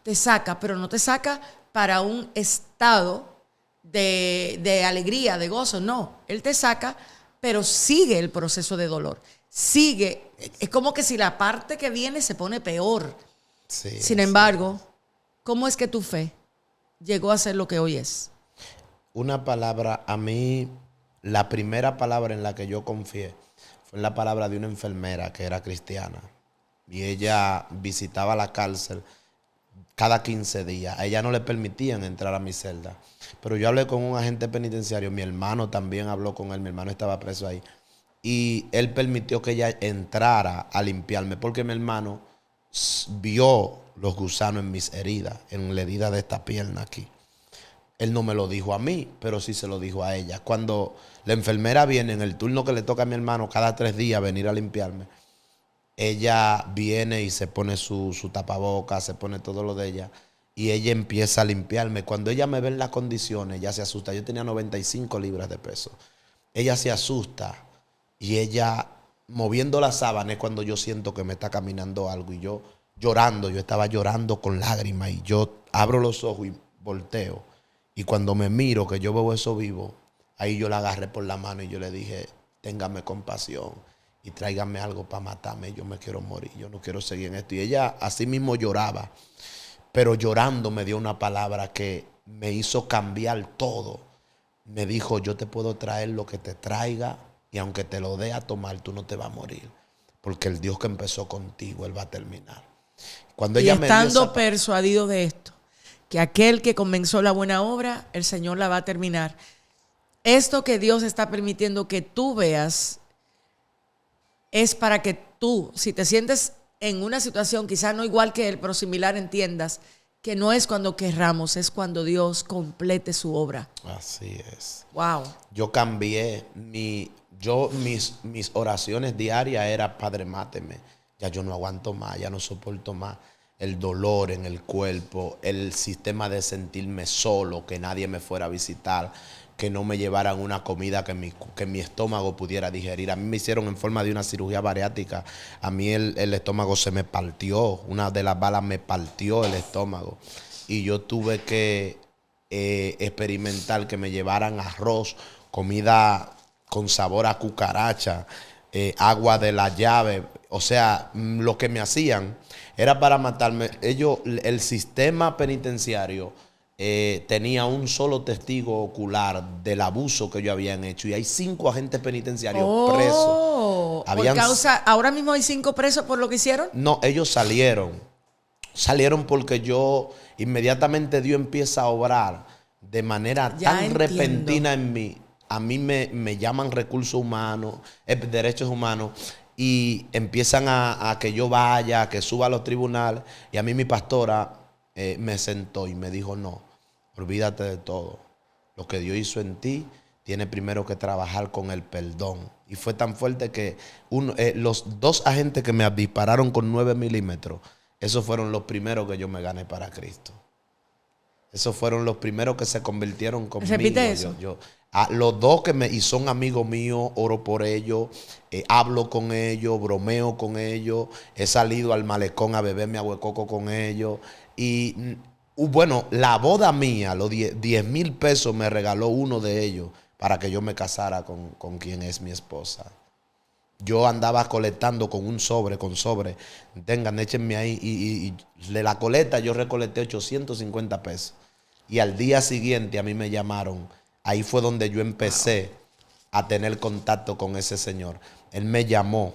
te saca, pero no te saca para un estado de alegría, de gozo. No, Él te saca, pero sigue el proceso de dolor. Sigue. Es como que si la parte que viene se pone peor. Sí, sin embargo, ¿cómo es que tu fe llegó a ser lo que hoy es? Una palabra, a mí, la primera palabra en la que yo confié fue la palabra de una enfermera que era cristiana. Y ella visitaba la cárcel cada 15 días. A ella no le permitían entrar a mi celda. Pero yo hablé con un agente penitenciario. Mi hermano también habló con él. Mi hermano estaba preso ahí. Y él permitió que ella entrara a limpiarme porque mi hermano vio los gusanos en mis heridas, en la herida de esta pierna aquí. Él no me lo dijo a mí, pero sí se lo dijo a ella. Cuando la enfermera viene en el turno que le toca a mi hermano cada 3 días venir a limpiarme, ella viene y se pone su tapabocas, se pone todo lo de ella. y ella empieza a limpiarme. Cuando ella me ve en las condiciones, ella se asusta. Yo tenía 95 libras de peso. Ella se asusta y ella moviendo las sábanas es cuando yo siento que me está caminando algo y yo llorando, yo estaba llorando con lágrimas y yo abro los ojos y volteo. Y cuando me miro que yo veo eso vivo, ahí yo la agarré por la mano y yo le dije, téngame compasión y tráigame algo para matarme. Yo me quiero morir, yo no quiero seguir en esto. Y ella así mismo lloraba, pero llorando me dio una palabra que me hizo cambiar todo. Me dijo, yo te puedo traer lo que te traiga y aunque te lo dé a tomar, tú no te vas a morir. Porque el Dios que empezó contigo, Él va a terminar. Cuando ella me estando persuadido de esto, que aquel que comenzó la buena obra, el Señor la va a terminar. Esto que Dios está permitiendo que tú veas es para que tú, si te sientes en una situación quizás no igual que él, pero similar, entiendas que no es cuando querramos, es cuando Dios complete su obra. Así es. Wow. Yo cambié mis oraciones diarias era, Padre, máteme. Ya yo no aguanto más, ya no soporto más el dolor en el cuerpo, el sistema de sentirme solo, que nadie me fuera a visitar, que no me llevaran una comida que mi estómago pudiera digerir. A mí me hicieron en forma de una cirugía bariátrica. A mí el estómago se me partió. Una de las balas me partió el estómago. Y yo tuve que experimentar que me llevaran arroz, comida con sabor a cucaracha, agua de la llave. O sea, lo que me hacían era para matarme. El sistema penitenciario tenía un solo testigo ocular del abuso que ellos habían hecho y hay 5 agentes penitenciarios presos. ¿Ahora mismo hay 5 presos por lo que hicieron? No, ellos salieron porque yo inmediatamente Dios empieza a obrar de manera tan repentina en mí. A mí me llaman recursos humanos, derechos humanos, y empiezan a que yo vaya, que suba a los tribunales, y a mí mi pastora me sentó y me dijo, no, olvídate de todo. Lo que Dios hizo en ti, tiene primero que trabajar con el perdón. Y fue tan fuerte que los 2 agentes que me dispararon con 9 milímetros, esos fueron los primeros que yo me gané para Cristo. Esos fueron los primeros que se convirtieron conmigo. Repite eso. Los 2 y son amigos míos, oro por ellos, hablo con ellos, bromeo con ellos, he salido al malecón a beberme agua de coco con ellos. Y bueno, la boda mía, los 10,000 pesos me regaló uno de ellos para que yo me casara con quien es mi esposa. Yo andaba colectando con sobre. Tengan, échenme ahí. Y de la coleta yo recolecté 850 pesos. Y al día siguiente a mí me llamaron. Ahí fue donde yo empecé a tener contacto con ese señor. Él me llamó.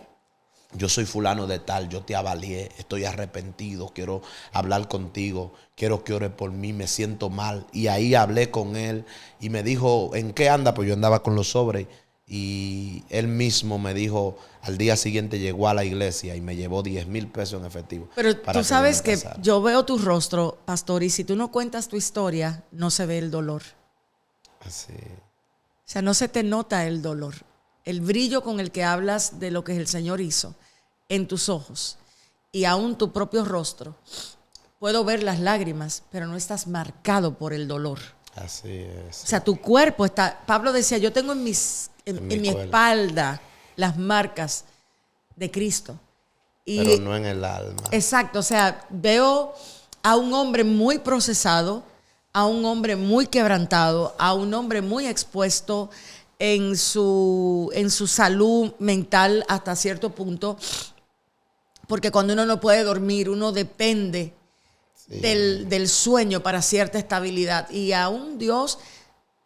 Yo soy fulano de tal, yo te avalié, estoy arrepentido, quiero hablar contigo, quiero que ores por mí, me siento mal. Y ahí hablé con él y me dijo, ¿en qué anda? Pues yo andaba con los sobres. Y él mismo me dijo, al día siguiente llegó a la iglesia y me llevó 10,000 pesos en efectivo. Pero tú sabes que yo veo tu rostro, pastor, y si tú no cuentas tu historia, no se ve el dolor. Así. O sea, no se te nota el dolor. El brillo con el que hablas de lo que el Señor hizo en tus ojos y aún tu propio rostro. Puedo ver las lágrimas, pero no estás marcado por el dolor. Así es. O sea, tu cuerpo está... Pablo decía, yo tengo en mi espalda las marcas de Cristo. Pero no en el alma. Exacto. O sea, veo a un hombre muy procesado, a un hombre muy quebrantado, a un hombre muy expuesto en su salud mental hasta cierto punto, porque cuando uno no puede dormir, uno depende del sueño para cierta estabilidad. Y aún Dios,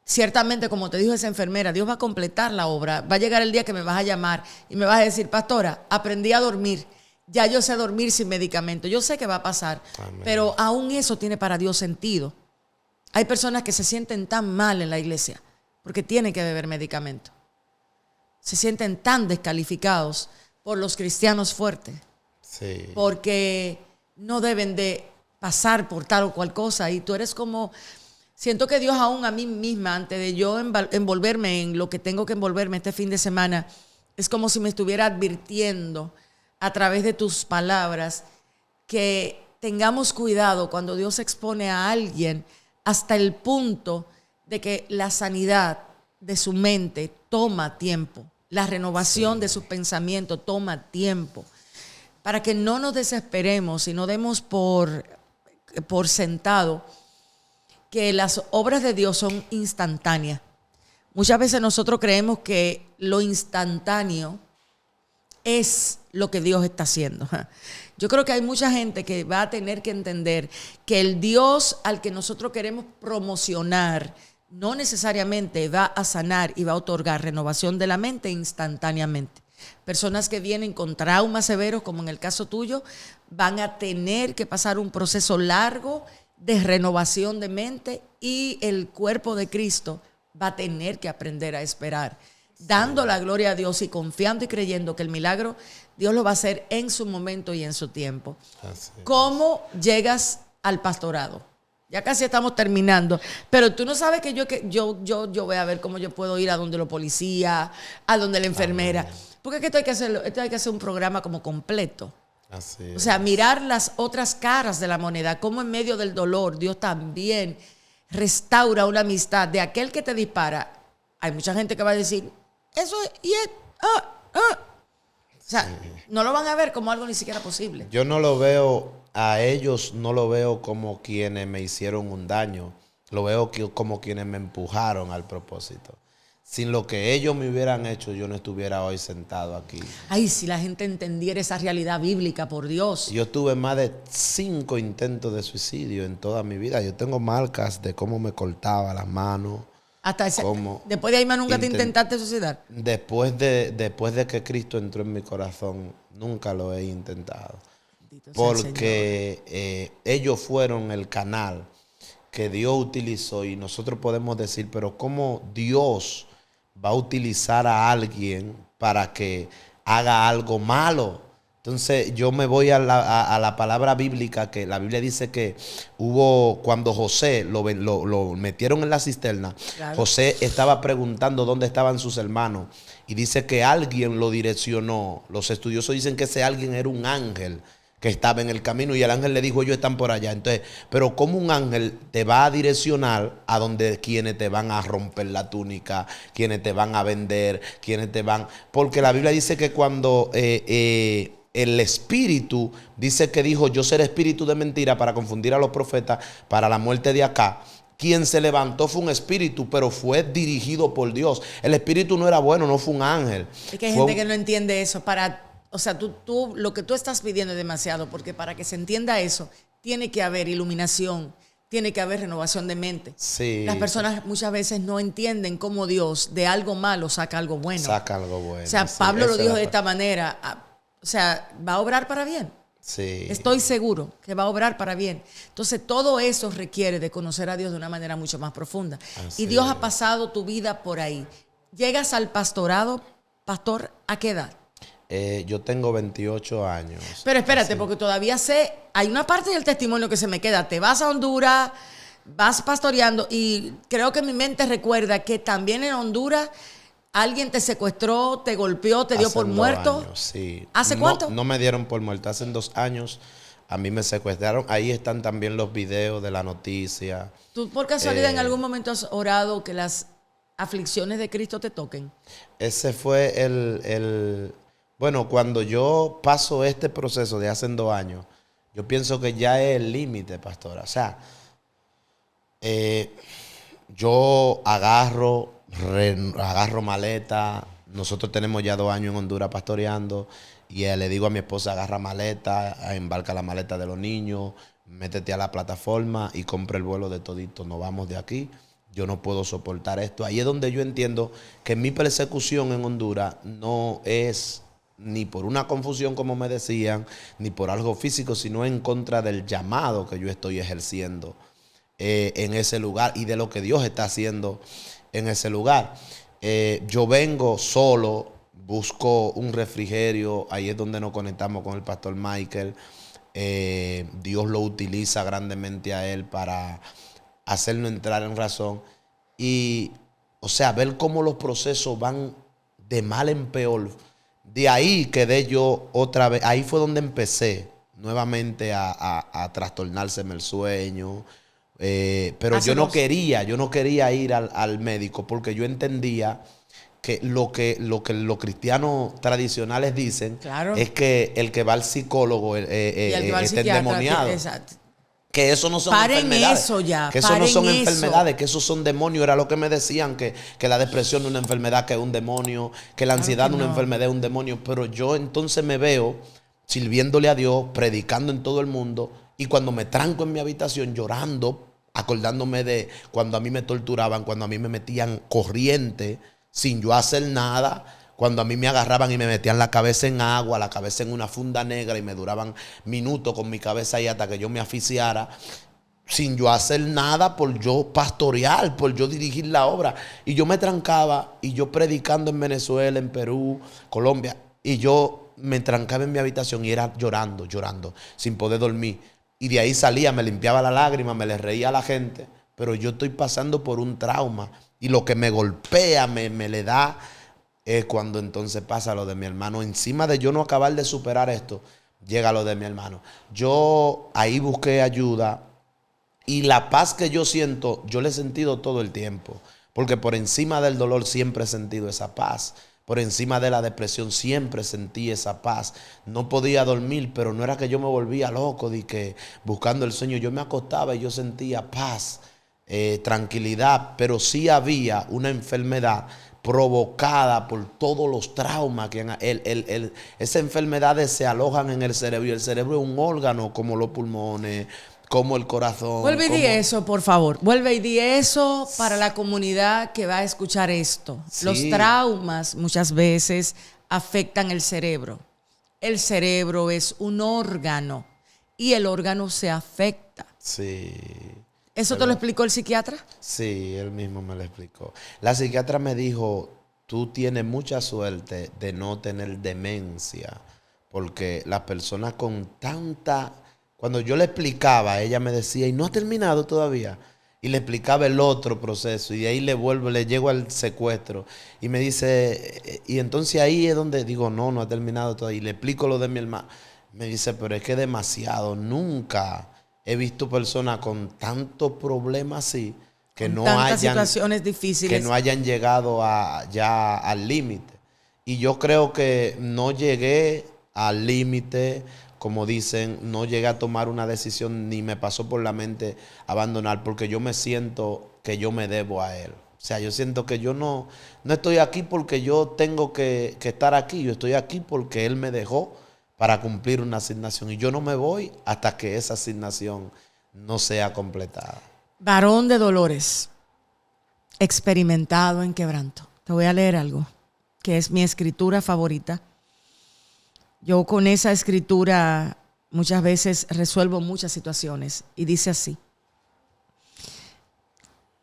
ciertamente, como te dijo esa enfermera, Dios va a completar la obra. Va a llegar el día que me vas a llamar y me vas a decir, pastora, aprendí a dormir. Ya yo sé dormir sin medicamento. Yo sé que va a pasar. Amén. Pero aún eso tiene para Dios sentido. Hay personas que se sienten tan mal en la iglesia porque tienen que beber medicamento. Se sienten tan descalificados por los cristianos fuertes. Sí. Porque no deben de pasar por tal o cual cosa. Y tú eres como... Siento que Dios aún a mí misma, antes de yo envolverme en lo que tengo que envolverme este fin de semana, es como si me estuviera advirtiendo a través de tus palabras que tengamos cuidado cuando Dios expone a alguien hasta el punto de que la sanidad de su mente toma tiempo, la renovación de sus pensamientos toma tiempo, para que no nos desesperemos y no demos por sentado que las obras de Dios son instantáneas. Muchas veces nosotros creemos que lo instantáneo es lo que Dios está haciendo. Yo creo que hay mucha gente que va a tener que entender que el Dios al que nosotros queremos promocionar no necesariamente va a sanar y va a otorgar renovación de la mente instantáneamente. Personas que vienen con traumas severos, como en el caso tuyo, van a tener que pasar un proceso largo de renovación de mente, y el cuerpo de Cristo va a tener que aprender a esperar, dando la gloria a Dios y confiando y creyendo que el milagro Dios lo va a hacer en su momento y en su tiempo. ¿Cómo llegas al pastorado? Ya casi estamos terminando, pero tú no sabes que yo voy a ver cómo yo puedo ir a donde los policías, a donde la enfermera, porque es que esto hay que hacer un programa como completo. O sea, mirar las otras caras de la moneda, cómo en medio del dolor Dios también restaura una amistad de aquel que te dispara. Hay mucha gente que va a decir, eso es, O sea, no lo van a ver como algo ni siquiera posible. Yo no lo veo, a ellos no lo veo como quienes me hicieron un daño, lo veo como quienes me empujaron al propósito. Sin lo que ellos me hubieran hecho, yo no estuviera hoy sentado aquí. Ay, si la gente entendiera esa realidad bíblica, por Dios. Yo tuve más de 5 intentos de suicidio en toda mi vida. Yo tengo marcas de cómo me cortaba las manos. Hasta después de ahí más nunca te intentaste suicidar. Después de que Cristo entró en mi corazón, nunca lo he intentado. Porque ellos fueron el canal que Dios utilizó, y nosotros podemos decir, pero ¿cómo Dios va a utilizar a alguien para que haga algo malo? Entonces yo me voy a la palabra bíblica, que la Biblia dice que hubo, cuando José lo metieron en la cisterna, claro. José estaba preguntando dónde estaban sus hermanos, y dice que alguien lo direccionó. Los estudiosos dicen que ese alguien era un ángel que estaba en el camino, y el ángel le dijo, ellos están por allá. Entonces, pero ¿cómo un ángel te va a direccionar a donde quienes te van a romper la túnica, quienes te van a vender, quienes te van? Porque la Biblia dice que cuando el espíritu dice que dijo, yo seré espíritu de mentira para confundir a los profetas para la muerte de acá. Quien se levantó fue un espíritu, pero fue dirigido por Dios. El espíritu no era bueno, no fue un ángel. Es que hay gente que no entiende eso. O sea, lo que tú estás pidiendo es demasiado, porque para que se entienda eso, tiene que haber iluminación, tiene que haber renovación de mente. Sí. Las personas muchas veces no entienden cómo Dios de algo malo saca algo bueno. Saca algo bueno. O sea, sí, Pablo lo dijo de esta manera. O sea, va a obrar para bien. Sí. Estoy seguro que va a obrar para bien. Entonces, todo eso requiere de conocer a Dios de una manera mucho más profunda. Así y Dios es. ha pasado tu vida por ahí. Llegas al pastorado, pastor, ¿a qué edad? Yo tengo 28 años. Pero espérate, porque todavía hay una parte del testimonio que se me queda. Te vas a Honduras, vas pastoreando, y creo que mi mente recuerda que también en Honduras alguien te secuestró, te golpeó, te dio por muerto. Años, sí. ¿Hace cuánto? No me dieron por muerto, hace 2 años a mí me secuestraron. Ahí están también los videos de la noticia. ¿Tú por casualidad en algún momento has orado que las aflicciones de Cristo te toquen? Ese fue bueno, cuando yo paso este proceso de hace 2 años, yo pienso que ya es el límite, pastora. O sea, yo agarro maleta. Nosotros tenemos ya 2 años en Honduras pastoreando, y le digo a mi esposa, agarra maleta, embarca la maleta de los niños, métete a la plataforma y compra el vuelo de todito. Nos vamos de aquí. Yo no puedo soportar esto. Ahí es donde yo entiendo que mi persecución en Honduras no es ni por una confusión, como me decían, ni por algo físico, sino en contra del llamado que yo estoy ejerciendo en ese lugar, y de lo que Dios está haciendo en ese lugar. Yo vengo solo, busco un refrigerio, ahí es donde nos conectamos con el pastor Michael. Dios lo utiliza grandemente a él para hacernos entrar en razón, y, o sea, ver cómo los procesos van de mal en peor. De ahí quedé yo otra vez, ahí fue donde empecé. nuevamente a trastornárseme el sueño. Pero Hace yo no dos. quería ir al médico porque yo entendía que lo que los cristianos tradicionales dicen Claro. es que el que va al psicólogo Y el que va al está psiquiatra, endemoniado. exacto. Que eso no son Paren enfermedades. eso ya, Que eso no paren son eso. enfermedades, que esos son demonios. Era lo que me decían, que la depresión es una enfermedad, que es un demonio, que la ansiedad que es una no. enfermedad, es un demonio. Pero yo entonces me veo sirviéndole a Dios, predicando en todo el mundo, y cuando me tranco en mi habitación llorando, acordándome de cuando a mí me torturaban, cuando a mí me metían corriente sin yo hacer nada, cuando a mí me agarraban y me metían la cabeza en agua, la cabeza en una funda negra y me duraban minutos con mi cabeza ahí hasta que yo me asfixiara, sin yo hacer nada, por yo pastorear, por yo dirigir la obra. Y yo me trancaba y yo predicando en Venezuela, en Perú, Colombia, y yo me trancaba en mi habitación y era llorando, sin poder dormir. Y de ahí salía, me limpiaba la lágrima, me le reía a la gente, pero yo estoy pasando por un trauma y lo que me golpea, me le da, es cuando entonces pasa lo de mi hermano. Encima de yo no acabar de superar esto, llega lo de mi hermano. Yo ahí busqué ayuda. Y la paz que yo siento, yo la he sentido todo el tiempo. Porque por encima del dolor siempre he sentido esa paz. Por encima de la depresión siempre sentí esa paz. No podía dormir, pero no era que yo me volvía loco de que buscando el sueño. Yo me acostaba y yo sentía paz, tranquilidad. Pero sí había una enfermedad provocada por todos los traumas que esas enfermedades se alojan en el cerebro. Y el cerebro es un órgano como los pulmones, como el corazón. Vuelve y di eso, por favor. Vuelve y di eso para la comunidad que va a escuchar esto. Sí. Los traumas muchas veces afectan el cerebro. El cerebro es un órgano y el órgano se afecta. Sí. ¿Eso te lo explicó el psiquiatra? Sí, él mismo me lo explicó. La psiquiatra me dijo, tú tienes mucha suerte de no tener demencia, porque las personas con tanta... Cuando yo le explicaba, ella me decía, ¿y no ha terminado todavía? Y le explicaba el otro proceso, y de ahí le llego al secuestro. Y me dice, y entonces ahí es donde digo, no ha terminado todavía. Y le explico lo de mi hermano. Me dice, pero es que es demasiado. Nunca he visto personas con tantos problemas así, que Con no tantas hayan, situaciones difíciles. que no hayan llegado ya al límite. Y yo creo que no llegué al límite. Como dicen, no llegué a tomar una decisión ni me pasó por la mente abandonar, porque yo me siento que yo me debo a él. O sea, yo siento que yo no estoy aquí porque yo tengo que estar aquí. Yo estoy aquí porque él me dejó para cumplir una asignación. Y yo no me voy hasta que esa asignación no sea completada. Varón de dolores, experimentado en quebranto. Te voy a leer algo, que es mi escritura favorita. Yo con esa escritura muchas veces resuelvo muchas situaciones y dice así: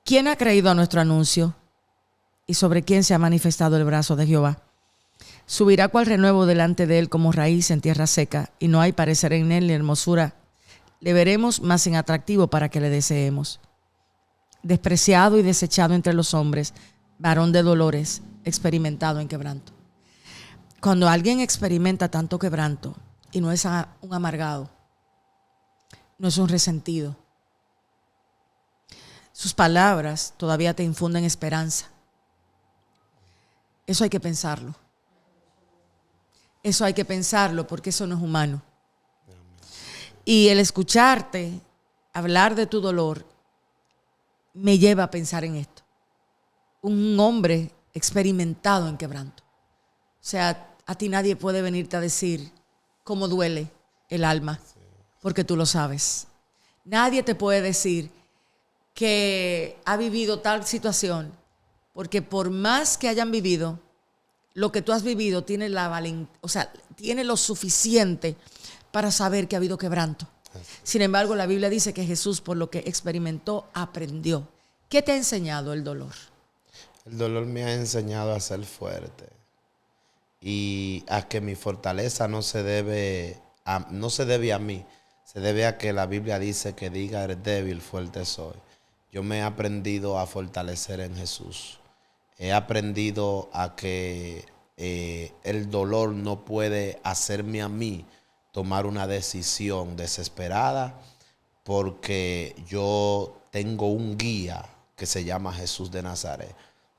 ¿quién ha creído a nuestro anuncio y sobre quién se ha manifestado el brazo de Jehová? Subirá cual renuevo delante de él como raíz en tierra seca, y no hay parecer en él ni hermosura. Le veremos más en atractivo para que le deseemos. Despreciado y desechado entre los hombres, varón de dolores, experimentado en quebranto. Cuando alguien experimenta tanto quebranto y no es un amargado, no es un resentido, sus palabras todavía te infunden esperanza. Eso hay que pensarlo. Eso hay que pensarlo porque eso no es humano. Y el escucharte hablar de tu dolor me lleva a pensar en esto. Un hombre experimentado en quebranto. O sea, a ti nadie puede venirte a decir cómo duele el alma, porque tú lo sabes. Nadie te puede decir que ha vivido tal situación, porque por más que hayan vivido, lo que tú has vivido tiene tiene lo suficiente para saber que ha habido quebranto. Sin embargo, la Biblia dice que Jesús, por lo que experimentó, aprendió. ¿Qué te ha enseñado el dolor? El dolor me ha enseñado a ser fuerte y a que mi fortaleza no se debe a mí, se debe a que la Biblia dice que diga eres débil, fuerte soy. Yo me he aprendido a fortalecer en Jesús. He aprendido a que el dolor no puede hacerme a mí tomar una decisión desesperada porque yo tengo un guía que se llama Jesús de Nazaret.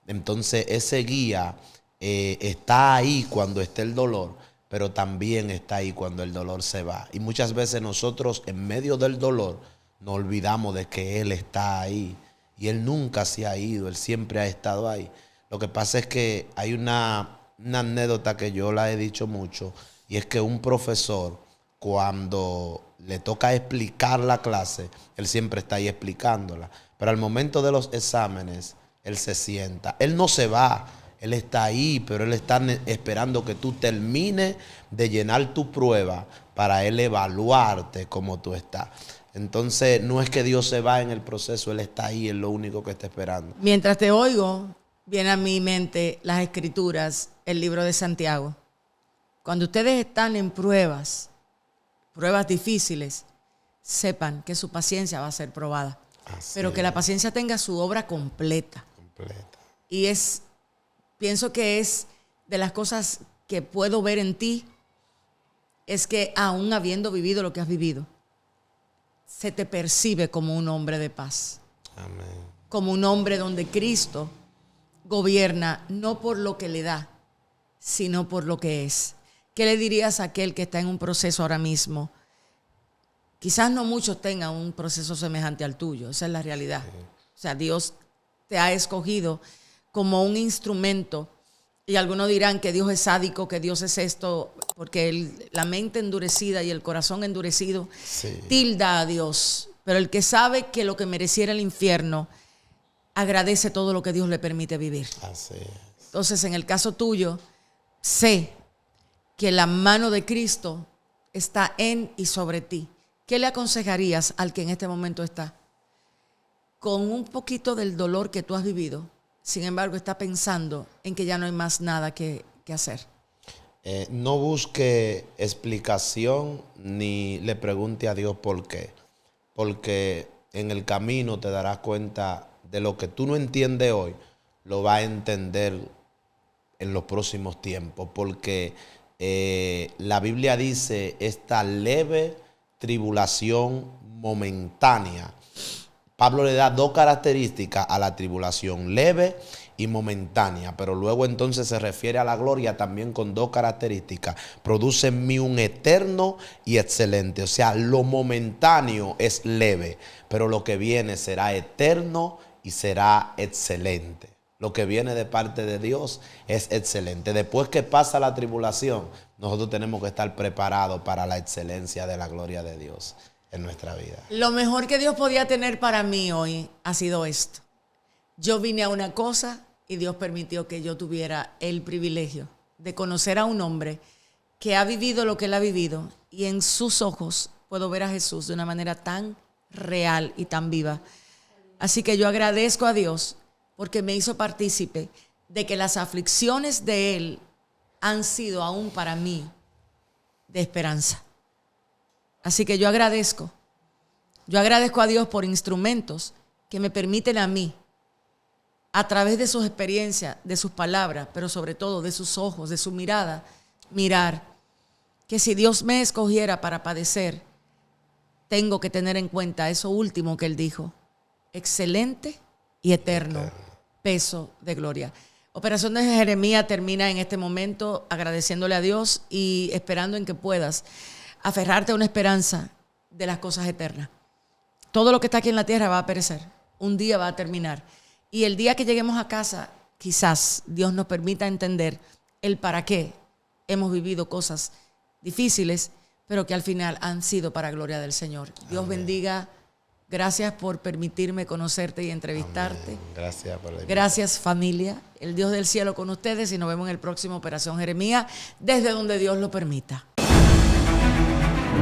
Entonces ese guía está ahí cuando esté el dolor, pero también está ahí cuando el dolor se va. Y muchas veces nosotros en medio del dolor nos olvidamos de que Él está ahí. Y Él nunca se ha ido, Él siempre ha estado ahí. Lo que pasa es que hay una anécdota que yo la he dicho mucho, y es que un profesor, cuando le toca explicar la clase, él siempre está ahí explicándola. Pero al momento de los exámenes, él se sienta. Él no se va, él está ahí, pero él está esperando que tú termines de llenar tu prueba para él evaluarte cómo tú estás. Entonces, no es que Dios se va en el proceso, Él está ahí, es lo único que está esperando. Mientras te oigo, viene a mi mente las Escrituras, el libro de Santiago. Cuando ustedes están en pruebas difíciles, sepan que su paciencia va a ser probada. Pero que la paciencia tenga su obra completa. Y pienso que es de las cosas que puedo ver en ti, es que aún habiendo vivido lo que has vivido, se te percibe como un hombre de paz. Amén. Como un hombre donde Cristo gobierna no por lo que le da, sino por lo que es. ¿Qué le dirías a aquel que está en un proceso ahora mismo? Quizás no muchos tengan un proceso semejante al tuyo, esa es la realidad. Sí. O sea, Dios te ha escogido como un instrumento, y algunos dirán que Dios es sádico, que Dios es esto, porque la mente endurecida y el corazón endurecido tilda a Dios. Pero el que sabe que lo que mereciera el infierno, agradece todo lo que Dios le permite vivir. Así es. Entonces, en el caso tuyo, sé que la mano de Cristo está en y sobre ti. ¿Qué le aconsejarías al que en este momento está con un poquito del dolor que tú has vivido? Sin embargo, está pensando en que ya no hay más nada que hacer. No busque explicación ni le pregunte a Dios por qué. Porque en el camino te darás cuenta de lo que tú no entiendes hoy, lo vas a entender en los próximos tiempos. Porque la Biblia dice esta leve tribulación momentánea. Pablo le da dos características a la tribulación, leve y momentánea, pero luego entonces se refiere a la gloria también con dos características. Produce en mí un eterno y excelente. O sea, lo momentáneo es leve, pero lo que viene será eterno y será excelente. Lo que viene de parte de Dios es excelente. Después que pasa la tribulación, nosotros tenemos que estar preparados para la excelencia de la gloria de Dios en nuestra vida. Lo mejor que Dios podía tener para mí hoy ha sido esto. Yo vine a una cosa y Dios permitió que yo tuviera el privilegio de conocer a un hombre que ha vivido lo que él ha vivido, y en sus ojos puedo ver a Jesús de una manera tan real y tan viva. Así que yo agradezco a Dios porque me hizo partícipe de que las aflicciones de Él han sido aún para mí de esperanza. Así que yo agradezco a Dios por instrumentos que me permiten a mí, a través de sus experiencias, de sus palabras, pero sobre todo de sus ojos, de su mirada, mirar que si Dios me escogiera para padecer, tengo que tener en cuenta eso último que Él dijo: excelente y eterno peso de gloria. Operación de Jeremías termina en este momento agradeciéndole a Dios y esperando en que puedas aferrarte a una esperanza de las cosas eternas. Todo lo que está aquí en la tierra va a perecer. Un día va a terminar. Y el día que lleguemos a casa, quizás Dios nos permita entender el para qué hemos vivido cosas difíciles, pero que al final han sido para gloria del Señor. Dios bendiga. Gracias por permitirme conocerte y entrevistarte. Amén. Gracias por la invitación. Gracias, familia. El Dios del cielo con ustedes, y nos vemos en el próximo Operación Jeremías, desde donde Dios lo permita.